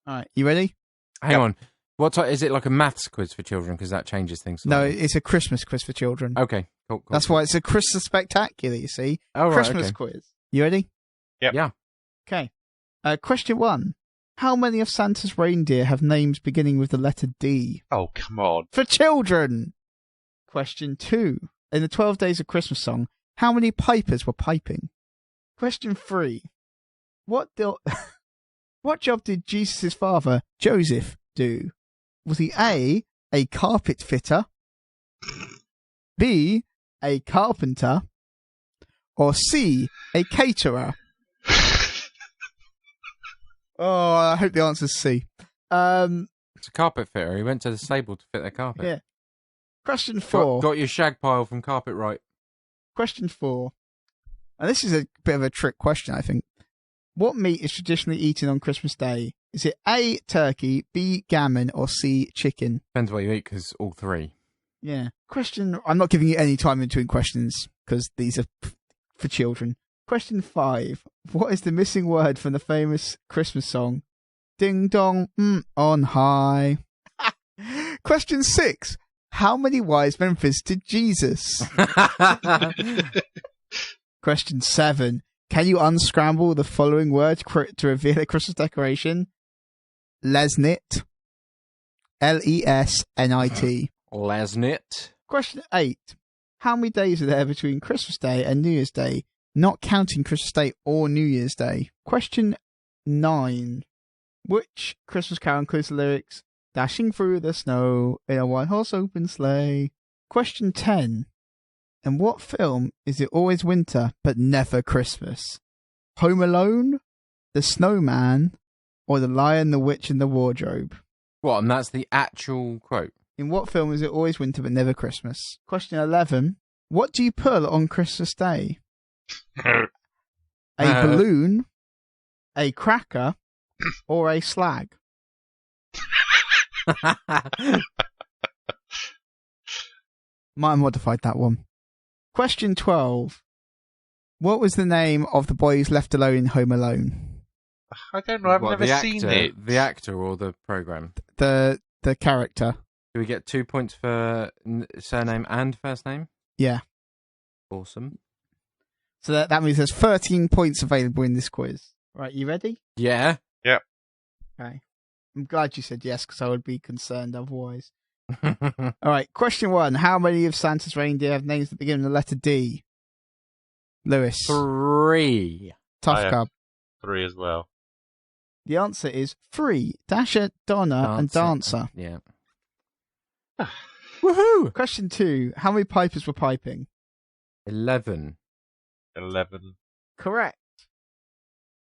All right, you ready?
Hang on. What type, is it like a maths quiz for children? Because that changes things.
No,
slightly.
it's a Christmas quiz for children.
Okay, cool.
That's why it's a Christmas Spectacular, you see.
Oh, right,
Christmas
okay.
quiz. You ready?
Yep.
Yeah.
Okay. Question 1. How many of Santa's reindeer have names beginning with the letter D?
Oh, come on.
For children! Question 2. In the 12 Days of Christmas song, how many pipers were piping? Question 3. What job did Jesus' father, Joseph, do? Was he A, a carpet fitter, B, a carpenter, or C, a caterer? Oh, I hope the answer's C.
It's a carpet fitter. He went to the stable to fit their carpet.
Yeah. Question 4.
Got your shag pile from Carpet Right.
Question 4. And this is a bit of a trick question, I think. What meat is traditionally eaten on Christmas Day? Is it A, turkey, B, gammon, or C, chicken?
Depends what you eat, because all three.
Yeah. Question... I'm not giving you any time in between questions, because these are for children. Question 5. What is the missing word from the famous Christmas song, Ding Dong on High? Question 6. How many wise men visited Jesus? Question 7. Can you unscramble the following word to reveal a Christmas decoration? Lesnit. Lesnit.
Lesnit.
Question 8. How many days are there between Christmas Day and New Year's Day, not counting Christmas Day or New Year's Day? Question 9. Which Christmas carol includes the lyrics, dashing through the snow in a one-horse open sleigh? Question 10. In what film is it always winter but never Christmas? Home Alone, The Snowman, or The Lion, the Witch, and the Wardrobe?
What? And that's the actual quote.
In what film is it always winter but never Christmas? Question 11. What do you pull on Christmas Day? A balloon, a cracker, or a slag? Might have modified that one. Question 12. What was the name of the boys left alone in Home Alone?
I don't know. I've never seen it.
The actor or the program?
The character.
Do we get 2 points for surname and first name?
Yeah.
Awesome.
So that means there's 13 points available in this quiz. Right, you ready?
Yeah.
Yep.
Okay. I'm glad you said yes, because I would be concerned otherwise. All right, question 1. How many of Santa's reindeer have names that begin with the letter D? Lewis.
3.
Tuffcub.
3 as well.
The answer is 3. Dasher, Donna, and Dancer.
Yeah.
Woohoo! Question 2. How many pipers were piping?
11.
11.
Correct.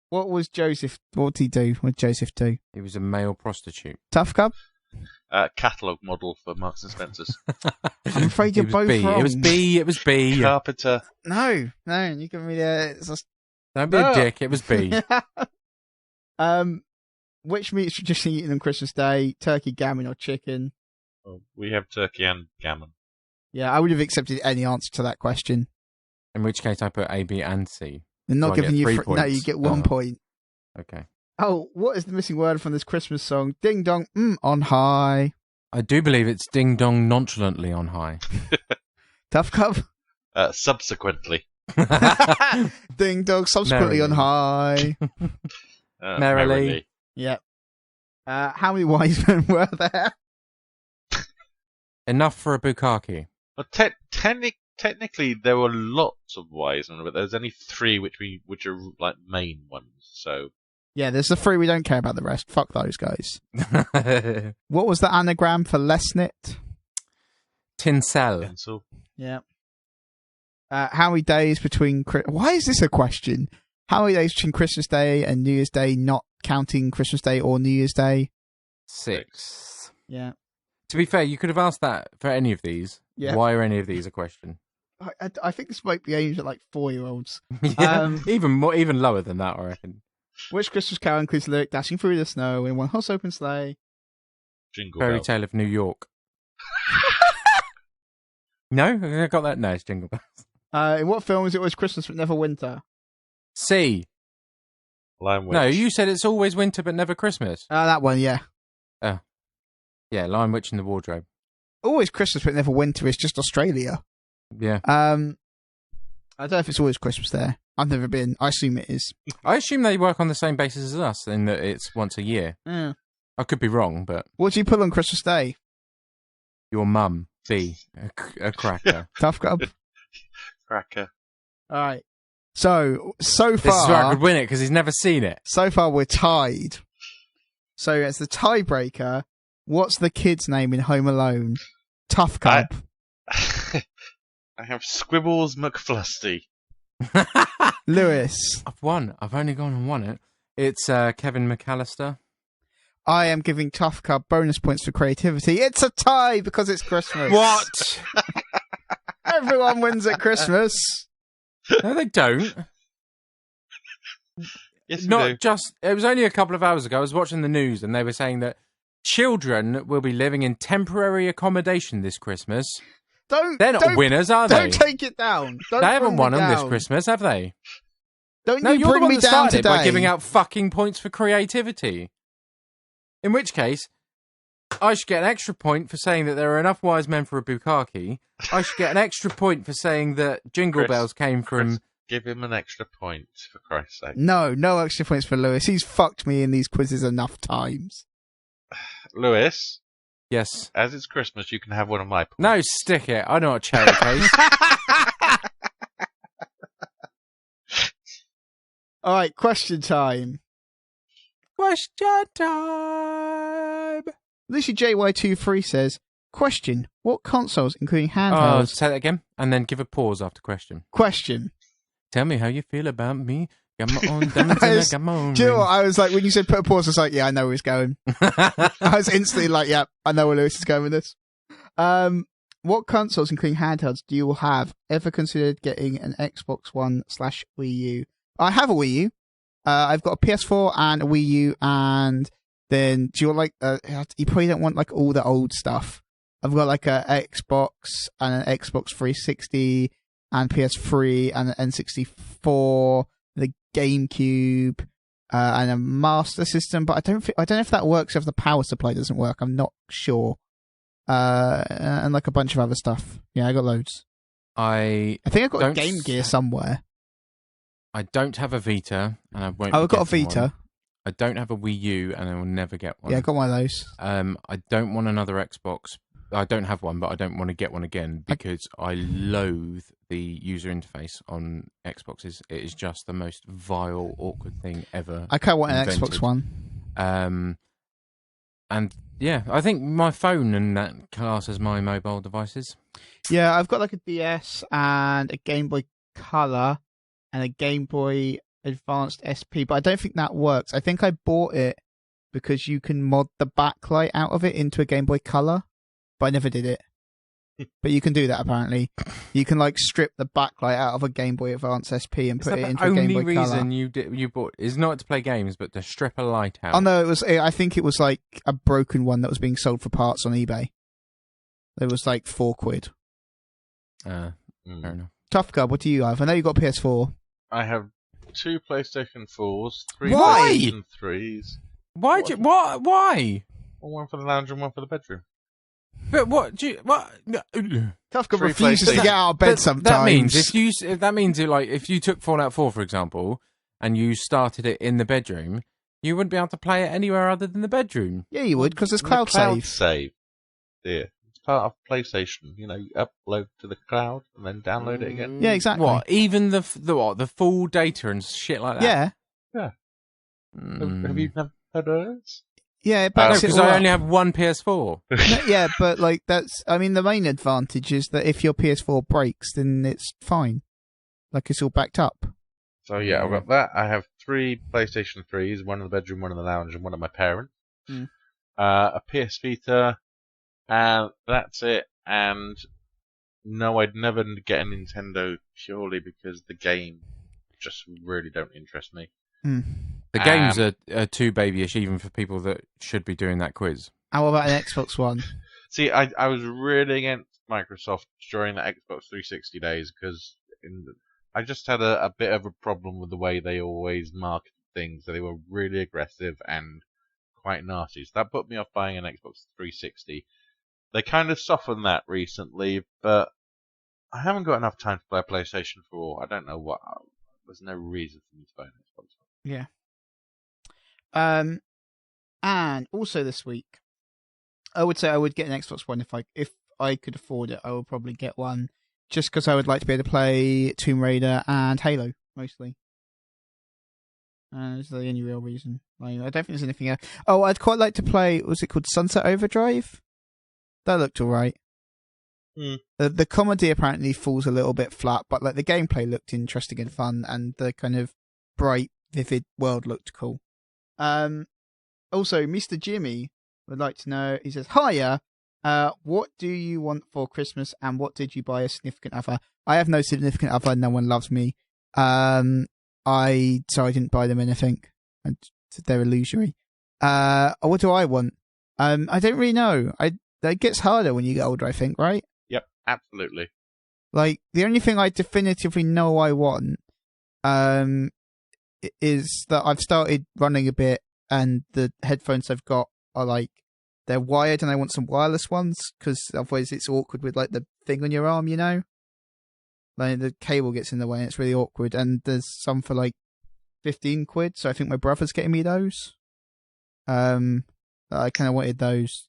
What did he do? What did Joseph do?
He was a male prostitute.
Tuffcub?
Catalogue model for Marks and Spencer's.
I'm afraid you're both wrong.
It was B.
Carpenter.
No, you give me the...
Don't be a dick, it was B.
Which meat is traditionally eaten on Christmas Day? Turkey, gammon, or chicken?
Well, we have turkey and gammon.
Yeah, I would have accepted any answer to that question.
In which case I put A, B, and C.
They're not
So
giving you
3
no,
points.
you get 1 point.
Okay.
Oh, what is the missing word from this Christmas song? Ding dong, on high.
I do believe it's ding dong nonchalantly on high.
Tuffcub?
Subsequently.
Ding dong, subsequently on high.
Merrily.
Yep. How many wise men were there?
Enough for a bukkake.
Well, technically, there were lots of wise men, but there's only 3 which are like main ones. So
yeah, there's the 3. We don't care about the rest. Fuck those guys. What was the anagram for Lesnit?
Tinsel.
pencil.
Yeah. How many days between... Why is this a question? How many days between Christmas Day and New Year's Day, not counting Christmas Day or New Year's Day?
6.
Yeah.
To be fair, you could have asked that for any of these.
Yeah.
Why are any of these a question?
I think this might be aimed at like 4-year-olds.
Yeah, even lower than that, I reckon.
Which Christmas carol includes the lyric "Dashing through the snow in one horse open sleigh"?
Jingle
Fairy
Bell.
Tale of New York. No, I got that. No, it's Jingle Bells.
In what film is it always Christmas but never winter?
C.
Lion Witch.
No, you said it's always winter but never Christmas.
That one, yeah.
Yeah, Lion Witch in the Wardrobe.
Always Christmas but never winter is just Australia.
Yeah.
I don't know if it's always Christmas there. I've never been. I assume it is.
I assume they work on the same basis as us, in that it's once a year.
Yeah.
I could be wrong, but...
What do you put on Christmas Day?
Your mum. B. A cracker.
Tuffcub?
Cracker.
All right. So
This is where I
far...
could win it, because he's never seen it.
So far, we're tied. So as the tiebreaker, what's the kid's name in Home Alone? Tuffcub.
I have Squibbles McFlusty.
Lewis.
I've won. I've only gone and won it. It's Kevin McAllister.
I am giving Tuffcub bonus points for creativity. It's a tie because it's Christmas.
What?
Everyone wins at Christmas.
No, they don't.
Yes, we
Not
do.
just. It was only a couple of hours ago. I was watching the news, and they were saying that children will be living in temporary accommodation this Christmas. They're not winners, are they?
Don't take it down. Don't
They haven't
bring
won
me
them this
down.
Christmas, have they?
Don't
No,
you
you're the
bring
one
me
that
down
started
today.
by giving out fucking points for creativity. In which case, I should get an extra point for saying that there are enough wise men for a bukkake. I should get an extra point for saying that Jingle
Chris,
Bells came from...
Chris, give him an extra point, for Christ's sake.
No extra points for Lewis. He's fucked me in these quizzes enough times.
Lewis,
Yes.
as it's Christmas, you can have one of my points.
No, stick it. I know what cherry case.
All right, question time.
Question time.
Lucy JY23 says, question, what consoles, including
Oh,
handhelds...
say that again, and then give a pause after question.
Question.
Tell me how you feel about me Come on, come on.
Do you know what? I was like, when you said put a pause, I was like, yeah, I know where he's going. I was instantly like, yeah, I know where Lewis is going with this. What consoles, including handhelds, do you have ever considered getting an Xbox One/Wii U? I have a Wii U. I've got a PS4 and a Wii U, and then do you want you probably don't want like all the old stuff. I've got like a Xbox and an Xbox 360 and PS3 and an N64, the GameCube, and a Master System, but I don't know if that works if the power supply doesn't work. I'm not sure. And like a bunch of other stuff. Yeah, I got loads. I think I've got a Game Gear somewhere.
I don't have a Vita, and I won't.
I've got a Vita.
One. I don't have a Wii U, and I will never get one.
Yeah, I got one of those.
I don't want another Xbox. I don't have one, but I don't want to get one again because I loathe the user interface on Xboxes. It is just the most vile, awkward thing ever.
I kind of want an Xbox One.
And yeah, I think my phone and that class as my mobile devices.
Yeah, I've got like a DS and a Game Boy Color and a Game Boy Advanced SP, but I don't think that works. I think I bought it because you can mod the backlight out of it into a Game Boy Color, but I never did it. But you can do that apparently. You can like strip the backlight out of a Game Boy Advance SP and put it into a Game Boy Color.
The only reason you bought is not to play games, but to strip a light out.
Oh no, I think it was like a broken one that was being sold for parts on eBay. It was like £4.
Fair enough.
Tuffcub, what do you have? I know you got PS4.
I have 2 PlayStation 4s, 3
Why?
PlayStation 3s.
Why? Why?
One for the lounge and one for the bedroom.
But what? No.
Tuffcub refuses to get out of bed sometimes.
That means if you took Fallout 4, for example, and you started it in the bedroom, you wouldn't be able to play it anywhere other than the bedroom.
Yeah, you would, because there's cloud save.
Yeah. It's part of PlayStation. You upload to the cloud and then download it again.
Yeah, exactly.
What? Even the full data and shit like that?
Yeah. Have you never heard of this?
Yeah, but
because I only have one PS4.
Yeah, but the main advantage is that if your PS4 breaks, then it's fine. Like it's all backed up.
So yeah, I've got that. I have 3 PlayStation 3s, one in the bedroom, one in the lounge, and one at my parents. A PS Vita, and that's it. And no, I'd never get a Nintendo purely because the game just really don't interest me.
The games are too babyish even for people that should be doing that quiz.
How about an Xbox One?
See, I was really against Microsoft during the Xbox 360 days because I just had a bit of a problem with the way they always marketed things. So they were really aggressive and quite nasty. So that put me off buying an Xbox 360. They kind of softened that recently, but I haven't got enough time to play a PlayStation 4. I don't know what. There's no reason for me to buy an Xbox One.
Yeah. And also this week, I would say I would get an Xbox One if I could afford it. I would probably get one just because I would like to be able to play Tomb Raider and Halo mostly. That's the only real reason. I don't think there's anything else. Oh, I'd quite like to play. Was it called Sunset Overdrive? That looked alright. The comedy apparently falls a little bit flat, but like the gameplay looked interesting and fun, and the kind of bright, vivid world looked cool. Also, Mr. Jimmy would like to know, he says, Hiya, what do you want for Christmas and what did you buy a significant other? I have no significant other, no one loves me. So I didn't buy them anything. And they're illusory. What do I want? I don't really know. It gets harder when you get older, I think, right?
Yep, absolutely.
Like, the only thing I definitively know I want, is that I've started running a bit and the headphones I've got are like, they're wired and I want some wireless ones because otherwise it's awkward with like the thing on your arm, you know? Like the cable gets in the way and it's really awkward, and there's some for like 15 quid, so I think my brother's getting me those. I kind of wanted those.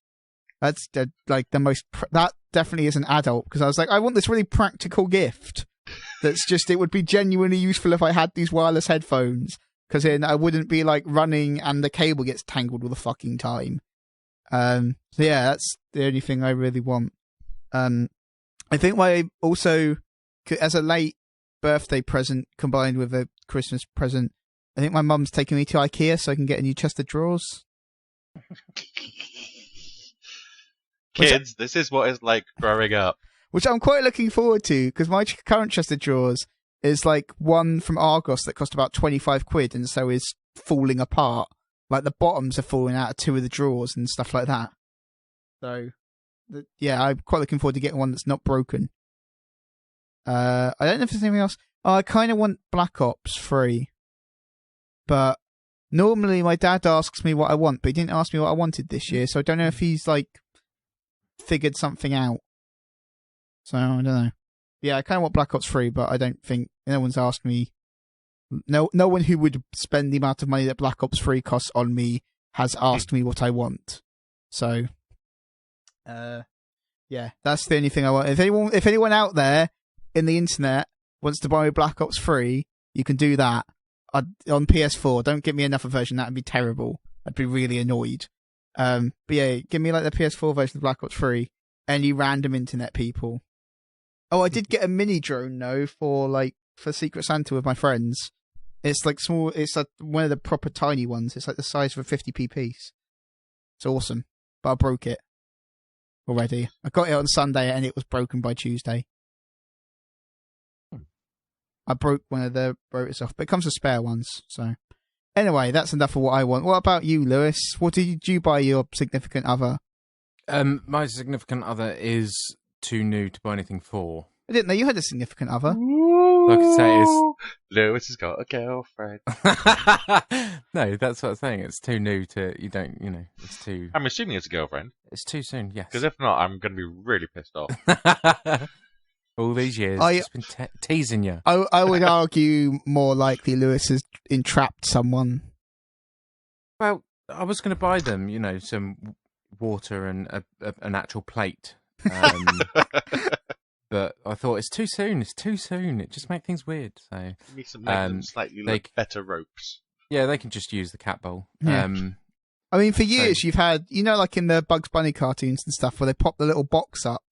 That's like the most, that definitely is an adult, because I was like, I want this really practical gift. That's just, it would be genuinely useful if I had these wireless headphones, because then I wouldn't be like running and the cable gets tangled all the fucking time. So yeah, that's the only thing I really want. I think my also, as a late birthday present combined with a Christmas present, I think my mum's taking me to IKEA so I can get a new chest of drawers.
Kids, this is what it's like growing up.
Which I'm quite looking forward to, because my current chest of drawers is like one from Argos that cost about 25 quid and so is falling apart. Like the bottoms are falling out of 2 of the drawers and stuff like that. So, yeah, I'm quite looking forward to getting one that's not broken. I don't know if there's anything else. Oh, I kind of want Black Ops 3. But normally my dad asks me what I want, but he didn't ask me what I wanted this year, so I don't know if he's like figured something out. So I don't know. Yeah, I kind of want Black Ops 3, but I don't think no one's asked me. No one who would spend the amount of money that Black Ops 3 costs on me has asked me what I want. So, yeah, that's the only thing I want. If anyone out there in the internet wants to buy me Black Ops 3, you can do that. On PS4, don't give me another version. That'd be terrible. I'd be really annoyed. But yeah, give me like the PS4 version of Black Ops 3. Any random internet people. Oh, I did get a mini drone though for Secret Santa with my friends. It's like small. It's like one of the proper tiny ones. It's like the size of a 50p piece. It's awesome, but I broke it already. I got it on Sunday and it was broken by Tuesday. I broke one of the rotors off, but it comes with spare ones. So, anyway, that's enough of what I want. What about you, Lewis? What did you buy your significant other?
My significant other is too new to buy anything for.
I didn't know you had a significant other.
Like I say, it's...
Lewis has got a girlfriend.
No, that's what I'm saying. It's too new to... it's too...
I'm assuming it's a girlfriend.
It's too soon, yes.
Because if not, I'm going to be really pissed off.
All these years, just been teasing you.
I would argue more likely Lewis has entrapped someone.
Well, I was going to buy them, some water and an actual plate. But I thought it's too soon. It just makes things weird. So
make them slightly better ropes.
Yeah, they can just use the cat bowl.
Yeah. I mean, for years you've had, like in the Bugs Bunny cartoons and stuff, where they pop the little box up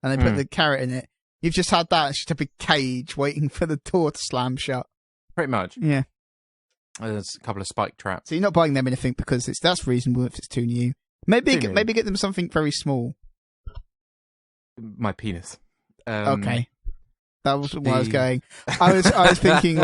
and they put the carrot in it. You've just had that. It's just a big cage waiting for the door to slam shut.
Pretty much.
Yeah.
There's a couple of spike traps.
So you're not buying them anything because that's reasonable if it's too new. Maybe get them something very small.
My penis.
Okay. That was where I was going. I was thinking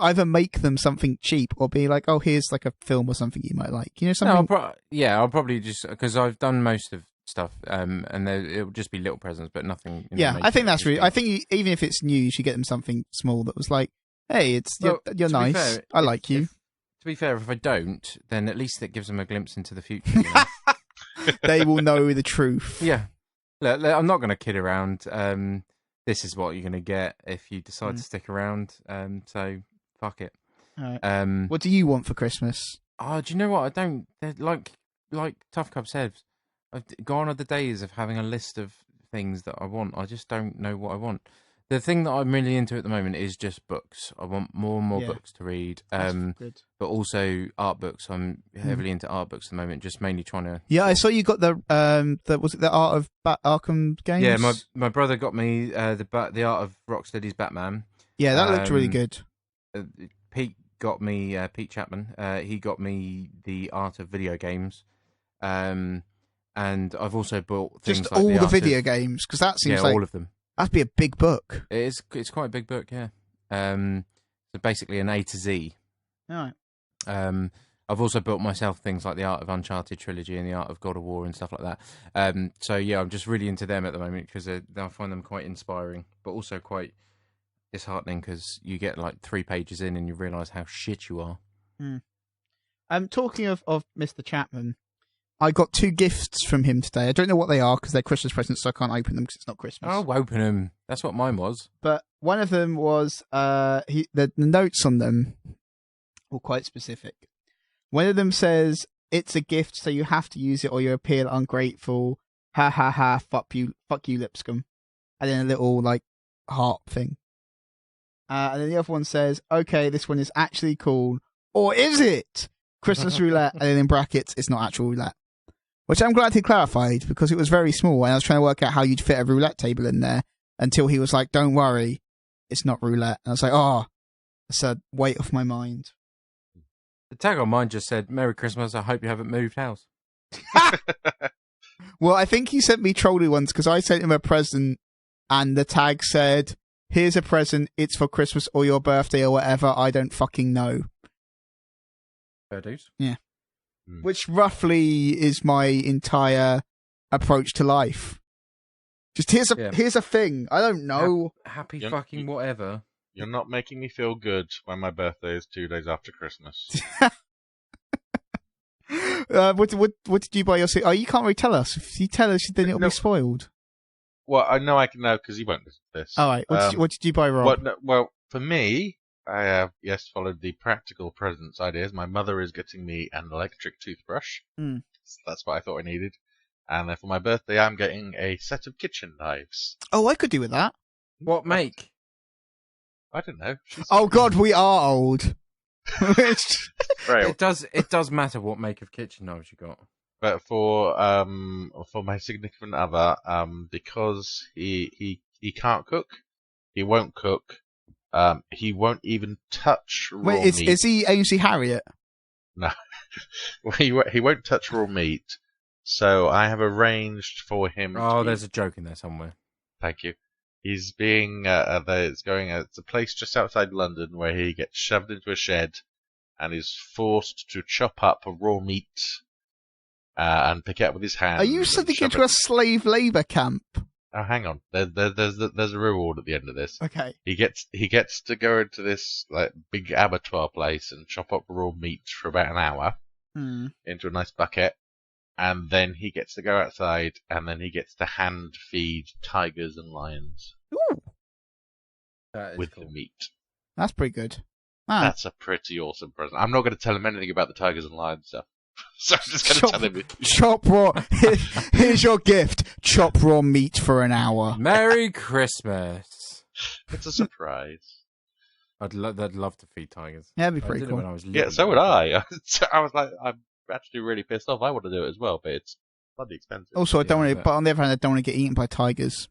either make them something cheap or be like, oh, here's like a film or something you might like. Something.
No, I'll probably just, because I've done most of stuff, and it'll just be little presents, but nothing.
Yeah, I think that's really. I think even if it's new, you should get them something small that was like, hey, you're nice. Fair, I like you.
To be fair, if I don't, then at least it gives them a glimpse into the future.
They will know the truth.
Yeah. Look, I'm not going to kid around. This is what you're going to get if you decide to stick around. So, fuck it.
All right. What do you want for Christmas?
Oh, do you know what? I don't... Like Tuffcub said, gone are the days of having a list of things that I want. I just don't know what I want. The thing that I'm really into at the moment is just books. I want more and more books to read.
Good.
But also art books. I'm heavily into art books at the moment, just mainly trying to...
Yeah, I saw you got the was it the Art of Arkham games?
Yeah, my brother got me the Art of Rocksteady's Batman.
Yeah, that looked really good.
Pete got me, Pete Chapman, he got me the Art of Video Games. And I've also bought things
just
like
all the video games, because that seems like...
all of them.
That'd be a big book.
It's quite a big book, yeah. So basically an A to Z.
All
right. I've also built myself things like the Art of Uncharted trilogy and the Art of God of War and stuff like that. So yeah, I'm just really into them at the moment because I find them quite inspiring, but also quite disheartening because you get like 3 pages in and you realise how shit you are.
Talking of Mr. Chapman, I got 2 gifts from him today. I don't know what they are because they're Christmas presents, so I can't open them because it's not Christmas.
Oh, open them. That's what mine was.
But one of them was the notes on them were quite specific. One of them says, "It's a gift, so you have to use it or you appear ungrateful. Ha ha ha, fuck you Lipscomb." And then a little like heart thing. And then the other one says, "Okay, this one is actually cool. Or is it? Christmas roulette." And then in brackets, it's not actual roulette. Which I'm glad he clarified because it was very small and I was trying to work out how you'd fit a roulette table in there until he was like, "Don't worry, it's not roulette." And I was like, "Oh, That's a weight off my mind.
The tag on mine just said, "Merry Christmas. I hope you haven't moved house."
Well, I think he sent me trolly ones because I sent him a present and the tag said, "Here's a present. It's for Christmas or your birthday or whatever. I don't fucking know."
Fair dues.
Yeah. Which roughly is my entire approach to life. Just here's a thing. I don't know.
Happy fucking whatever.
You're not making me feel good when my birthday is 2 days after Christmas.
What did you buy your? Oh, you can't really tell us. If you tell us, then it'll be spoiled.
Well, I know I can know because he won't listen to this.
All right. What did you buy, Rob?
Well, for me, I have followed the practical presents ideas. My mother is getting me an electric toothbrush. So that's what I thought I needed. And then for my birthday, I'm getting a set of kitchen knives.
Oh, I could do with that.
What make?
I don't know.
Oh God, we are old.
Right.
It does matter what make of kitchen knives you got.
But for my significant other, because he can't cook, he won't cook. He won't even touch raw meat.
Is he Ainsley Harriott?
No, he won't touch raw meat. So I have arranged for him.
Oh, there's a joke in there somewhere.
Thank you. He's being it's a place just outside London where he gets shoved into a shed and is forced to chop up raw meat and pick it up with his hands.
Are you sending him to a slave labour camp?
Oh, hang on. There's a reward at the end of this.
Okay.
He gets to go into this like big abattoir place and chop up raw meat for about an hour into a nice bucket. And then he gets to go outside, and then he gets to hand feed tigers and lions.
Ooh.
With the meat.
That's pretty good.
That's a pretty awesome present. I'm not going to tell him anything about the tigers and lions stuff. So I'm just going to tell him.
Chop raw. Here's your gift. Chop raw meat for an hour.
Merry Christmas.
It's a surprise.
I'd love to feed tigers.
Yeah, that'd be pretty cool.
When I was
yeah, so would I. I was like, I'm actually really pissed off. I want to do it as well, but it's bloody expensive.
Also, I don't want to. But on the other hand, I don't want to get eaten by tigers.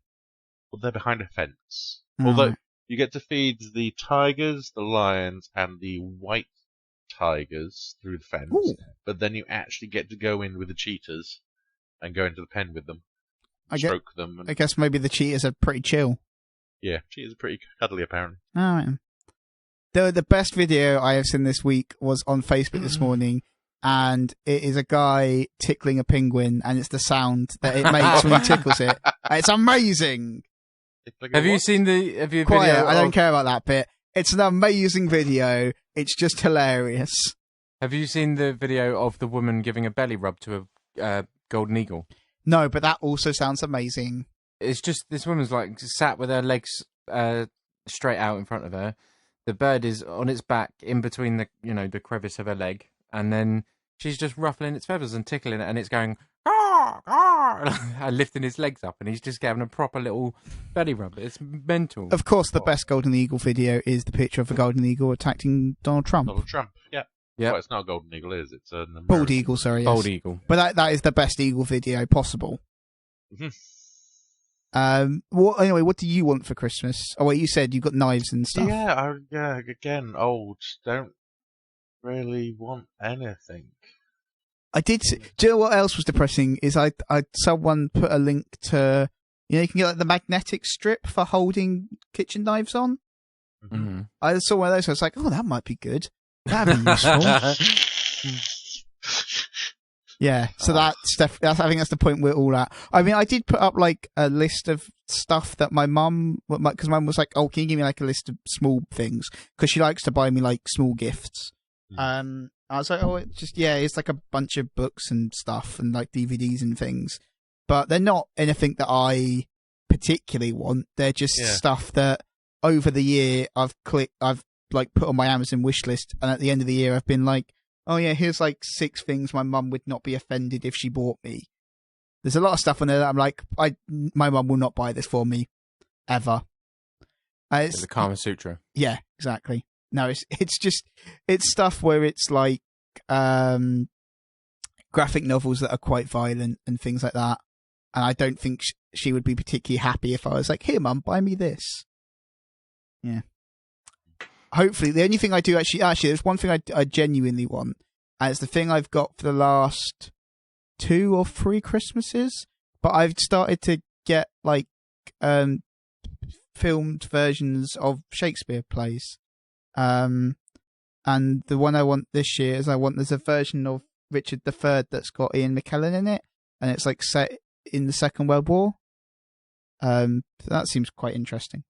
Well, they're behind a fence. Although you get to feed the tigers, the lions, and the white tigers through the fence.
Ooh.
But then you actually get to go in with the cheetahs and go into the pen with them, stroke them. And...
I guess maybe the cheetahs are pretty chill.
Yeah, cheetahs are pretty cuddly apparently.
All right. The best video I have seen this week was on Facebook this morning. And it is a guy tickling a penguin, and it's the sound that it makes when he tickles it. It's amazing.
Have you seen the
Quiet,
video?
I don't care about that bit. It's an amazing video. It's just hilarious.
Have you seen the video of the woman giving a belly rub to a golden eagle?
No, but that also sounds amazing.
It's just this woman's like sat with her legs straight out in front of her. The bird is on its back in between the crevice of her leg, and then she's just ruffling its feathers and tickling it, and it's going, and lifting his legs up, and he's just having a proper little belly rub. It's mental.
Of course, the best Golden Eagle video is the picture of a Golden Eagle attacking Donald Trump.
Donald Trump, yeah.
Yeah.
Well, it's not a Golden Eagle, is it? It's an American.
Bald Eagle, sorry. Yes.
Bald Eagle.
But that is the best Eagle video possible.
Mm-hmm.
What do you want for Christmas? Oh, wait, you said you've got knives and stuff.
Yeah, again, old. Don't really want anything.
I did. Do you know what else was depressing? Is someone put a link to, you can get like the magnetic strip for holding kitchen knives on.
Mm-hmm.
I saw one of those. I was like, oh, that might be good. That'd be useful. Yeah. So I think that's the point we're all at. I mean, I did put up like a list of stuff that my mum, because mum was like, oh, can you give me like a list of small things? Because she likes to buy me like small gifts. I was like, oh, it's like a bunch of books and stuff and like DVDs and things, but they're not anything that I particularly want. They're just stuff that over the year I've like put on my Amazon wish list, and at the end of the year I've been like, oh yeah, here's like 6 things my mum would not be offended if she bought me. There's a lot of stuff on there that I'm like, my mum will not buy this for me ever. It's
the Kama Sutra.
Yeah, exactly. No, it's stuff where it's like graphic novels that are quite violent and things like that. And I don't think she would be particularly happy if I was like, here, Mum, buy me this. Yeah. hopefully, the only thing I do actually, there's one thing I genuinely want, and it's the thing I've got for the last 2 or 3 Christmases. But I've started to get like filmed versions of Shakespeare plays, and the one I want this year is there's a version of Richard III that's got Ian McKellen in it, and it's like set in the Second World War. That seems quite interesting.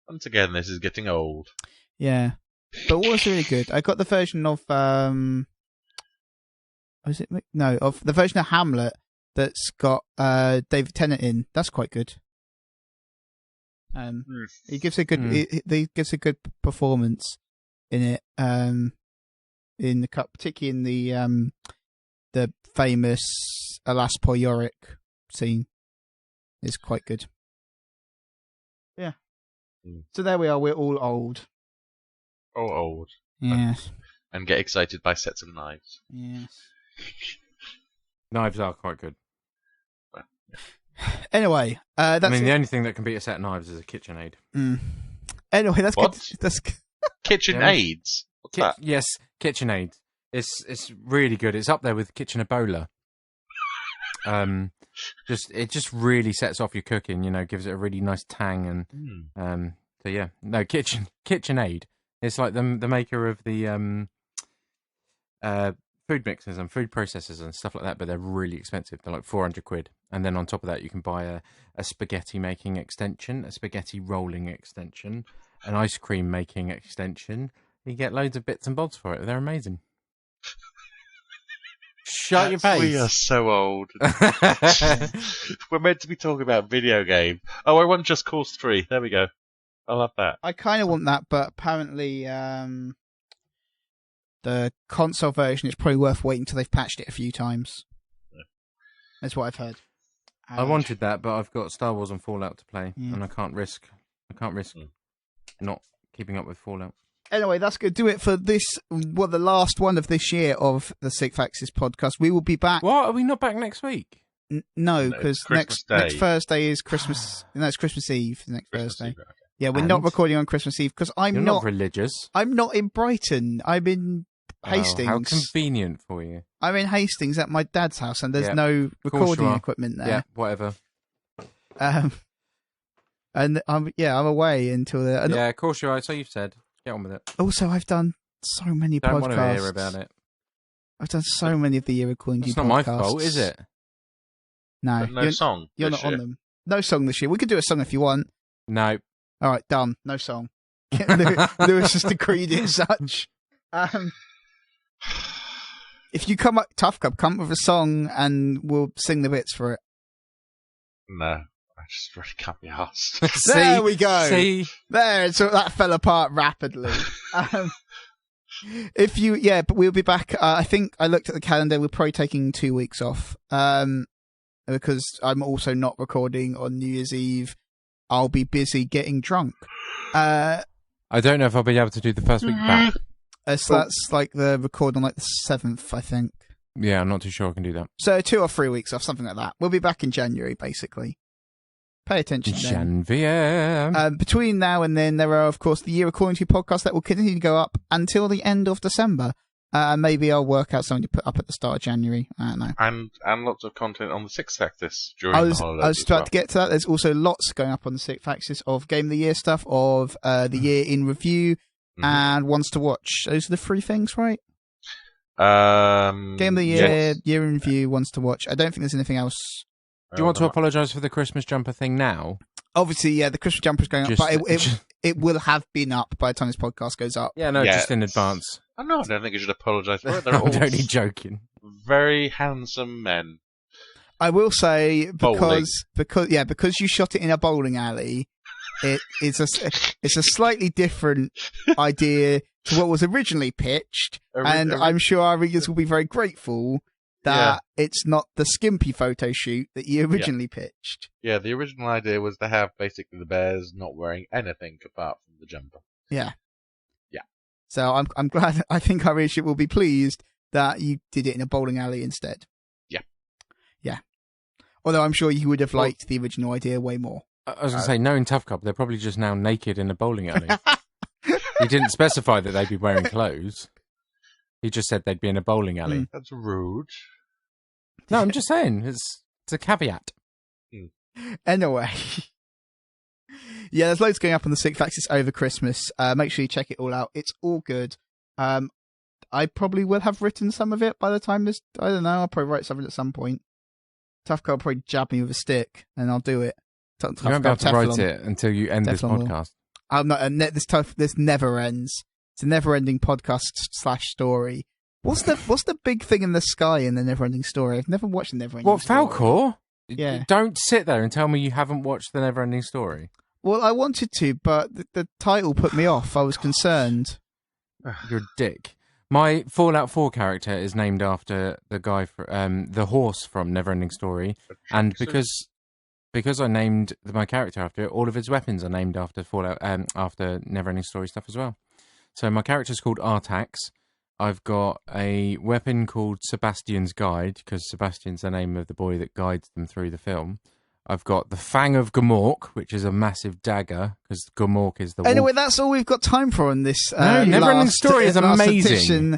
Once again, this is getting old.
Yeah, but what was really good? I got the version of the version of Hamlet that's got David Tennant in. That's quite good. He gives a good he gives a good performance in it. In the cut, particularly in the famous Alas Poor Yorick scene, is quite good. Yeah. So there we are. We're all old.
Oh, old.
Yes.
And get excited by sets of knives.
Yes.
Knives are quite good.
Anyway, that's.
I mean, the only thing that can beat a set of knives is a KitchenAid.
Anyway, that's
what?
good. That's good.
KitchenAids? What's that?
Yes, KitchenAid. It's really good. It's up there with Kitchen Ebola. It just really sets off your cooking. You know, gives it a really nice tang and so yeah. No, KitchenAid. It's like the maker of the food mixers and food processors and stuff like that, but they're really expensive. They're like £400, and then on top of that, you can buy a spaghetti making extension, a spaghetti rolling extension, an ice cream making extension. You get loads of bits and bobs for it. They're amazing. Shut your face.
We are so old. We're meant to be talking about video game. Oh, I want Just Cause 3. There we go. I love that.
I kind of want that, but apparently the console version is probably worth waiting until they've patched it a few times. Yeah. That's what I've heard.
I wanted that, but I've got Star Wars and Fallout to play, and I can't risk not keeping up with Fallout.
Anyway, that's going to do it for this, the last one of this year of the Sixth Axis podcast. We will be back.
What? Are we not back next week?
No, because next Thursday is Christmas. No, it's Christmas Eve. Next Thursday.
Eve, okay.
Yeah, we're not recording on Christmas Eve because
You're not religious.
I'm not in Brighton. I'm in Hastings.
How convenient for you.
I'm in Hastings at my dad's house, and there's no recording equipment there.
Yeah, whatever.
And I'm away until the.
Yeah, of course you are. So you've said. Get on with it.
Also, I've done so many podcasts.
Don't want to hear about it.
I've done so many of the year recording.
It's not my fault, is it?
No.
No song.
You're not on them. No song this year. We could do a song if you want.
No.
All right, done. No song. Lewis has decreed it as such. If you come up, Tuffcub, come up with a song and we'll sing the bits for it.
No. I just really can't be asked.
There we go.
See?
There, so that fell apart rapidly. But we'll be back. I think I looked at the calendar. We're probably taking 2 weeks off. Because I'm also not recording on New Year's Eve. I'll be busy getting drunk.
I don't know if I'll be able to do the first week back.
So that's like the record on like the 7th, I think.
Yeah, I'm not too sure I can do that.
So 2 or 3 weeks off, something like that. We'll be back in January, basically. Pay attention then. Between now and then, there are, of course, the Year According to podcast that will continue to go up until the end of December. Maybe I'll work out something to put up at the start of January. I don't know.
And lots of content on the Sixth Axis during the holidays.
I was about to get to that. There's also lots going up on the Sixth Axis of Game of the Year stuff, of the year in review, and ones to watch. Those are the 3 things, right? Game of the Year, year in review, ones to watch. I don't think there's anything else.
Do you want to apologise for the Christmas jumper thing now?
Obviously, yeah, the Christmas jumper's going up, but it will have been up by the time this podcast goes up.
Yeah, just in advance.
I don't think you should apologise for it.
I'm only joking.
Very handsome men.
I will say, because you shot it in a bowling alley, it's a slightly different idea to what was originally pitched, and I'm sure our readers will be very grateful that it's not the skimpy photo shoot that you originally pitched.
Yeah, the original idea was to have basically the bears not wearing anything apart from the jumper.
Yeah.
Yeah.
So I'm glad, I think our readership will be pleased that you did it in a bowling alley instead.
Yeah.
Yeah. Although I'm sure you would have liked the original idea way more.
I was going to say, knowing Tuffcub, they're probably just now naked in a bowling alley. He didn't specify that they'd be wearing clothes. He just said they'd be in a bowling alley.
That's rude.
No, I'm just saying. It's a caveat.
Anyway. Yeah, there's loads going up on the Sixth Axis over Christmas. Make sure you check it all out. It's all good. I probably will have written some of it by the time this... I don't know. I'll probably write something at some point. Tuffcub will probably jab me with a stick, and I'll do it.
You won't be able to write it until you end this podcast.
I'm not. This never ends. It's a never-ending podcast / story. What's the big thing in the sky in the never-ending story? I've never watched the never-ending story.
What, Falcor?
Yeah.
Don't sit there and tell me you haven't watched the never-ending story.
Well, I wanted to, but the title put me off. I was concerned.
You're a dick. My Fallout 4 character is named after the guy for the horse from Neverending Story, and because I named my character after it, all of his weapons are named after Fallout after Neverending Story stuff as well. So my character's called Artax. I've got a weapon called Sebastian's Guide, because Sebastian's the name of the boy that guides them through the film. I've got the Fang of Gamork, which is a massive dagger, because Gamork is the
Anyway, that's all we've got time for on this.
No, Neverending Story is amazing.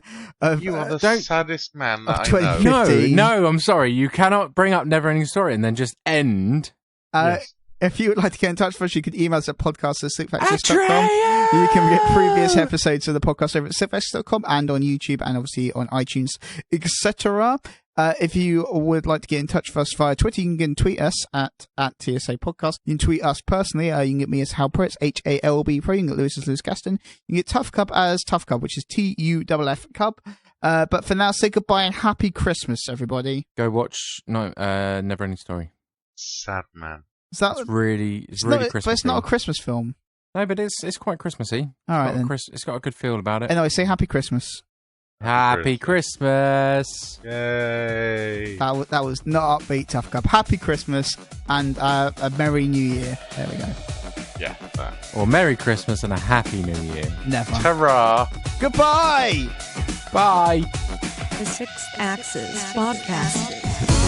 You are the saddest man that
I
know.
No, I'm sorry. You cannot bring up Neverending Story and then just end.
Yes. If you would like to get in touch with us, you can email us at podcast@TheSixthAxis.com. You can get previous episodes of the podcast over at TheSixthAxis.com and on YouTube and obviously on iTunes, etc. If you would like to get in touch with us via Twitter, you can tweet us at TSA Podcast. You can tweet us personally. You can get me as Hal Pro, it's HALB Pro. You can get Lewis as Lewis Gaston. You can get Tuffcub as Tuffcub, which is TUFF Cub. But for now, say goodbye and happy Christmas, everybody.
Go watch Neverending Story.
Sad man.
It's really Christmassy.
But it's not a Christmas film.
No, but it's quite Christmassy.
All right, then.
It's got a good feel about it.
Anyway, say happy Christmas.
Happy Christmas.
Yay.
That was not upbeat, Tuffcub. Happy Christmas and a Merry New Year. There we go.
Yeah, that.
Or Merry Christmas and a Happy New Year.
Never.
Hurrah.
Goodbye.
Bye.
The Sixth Axis Podcast.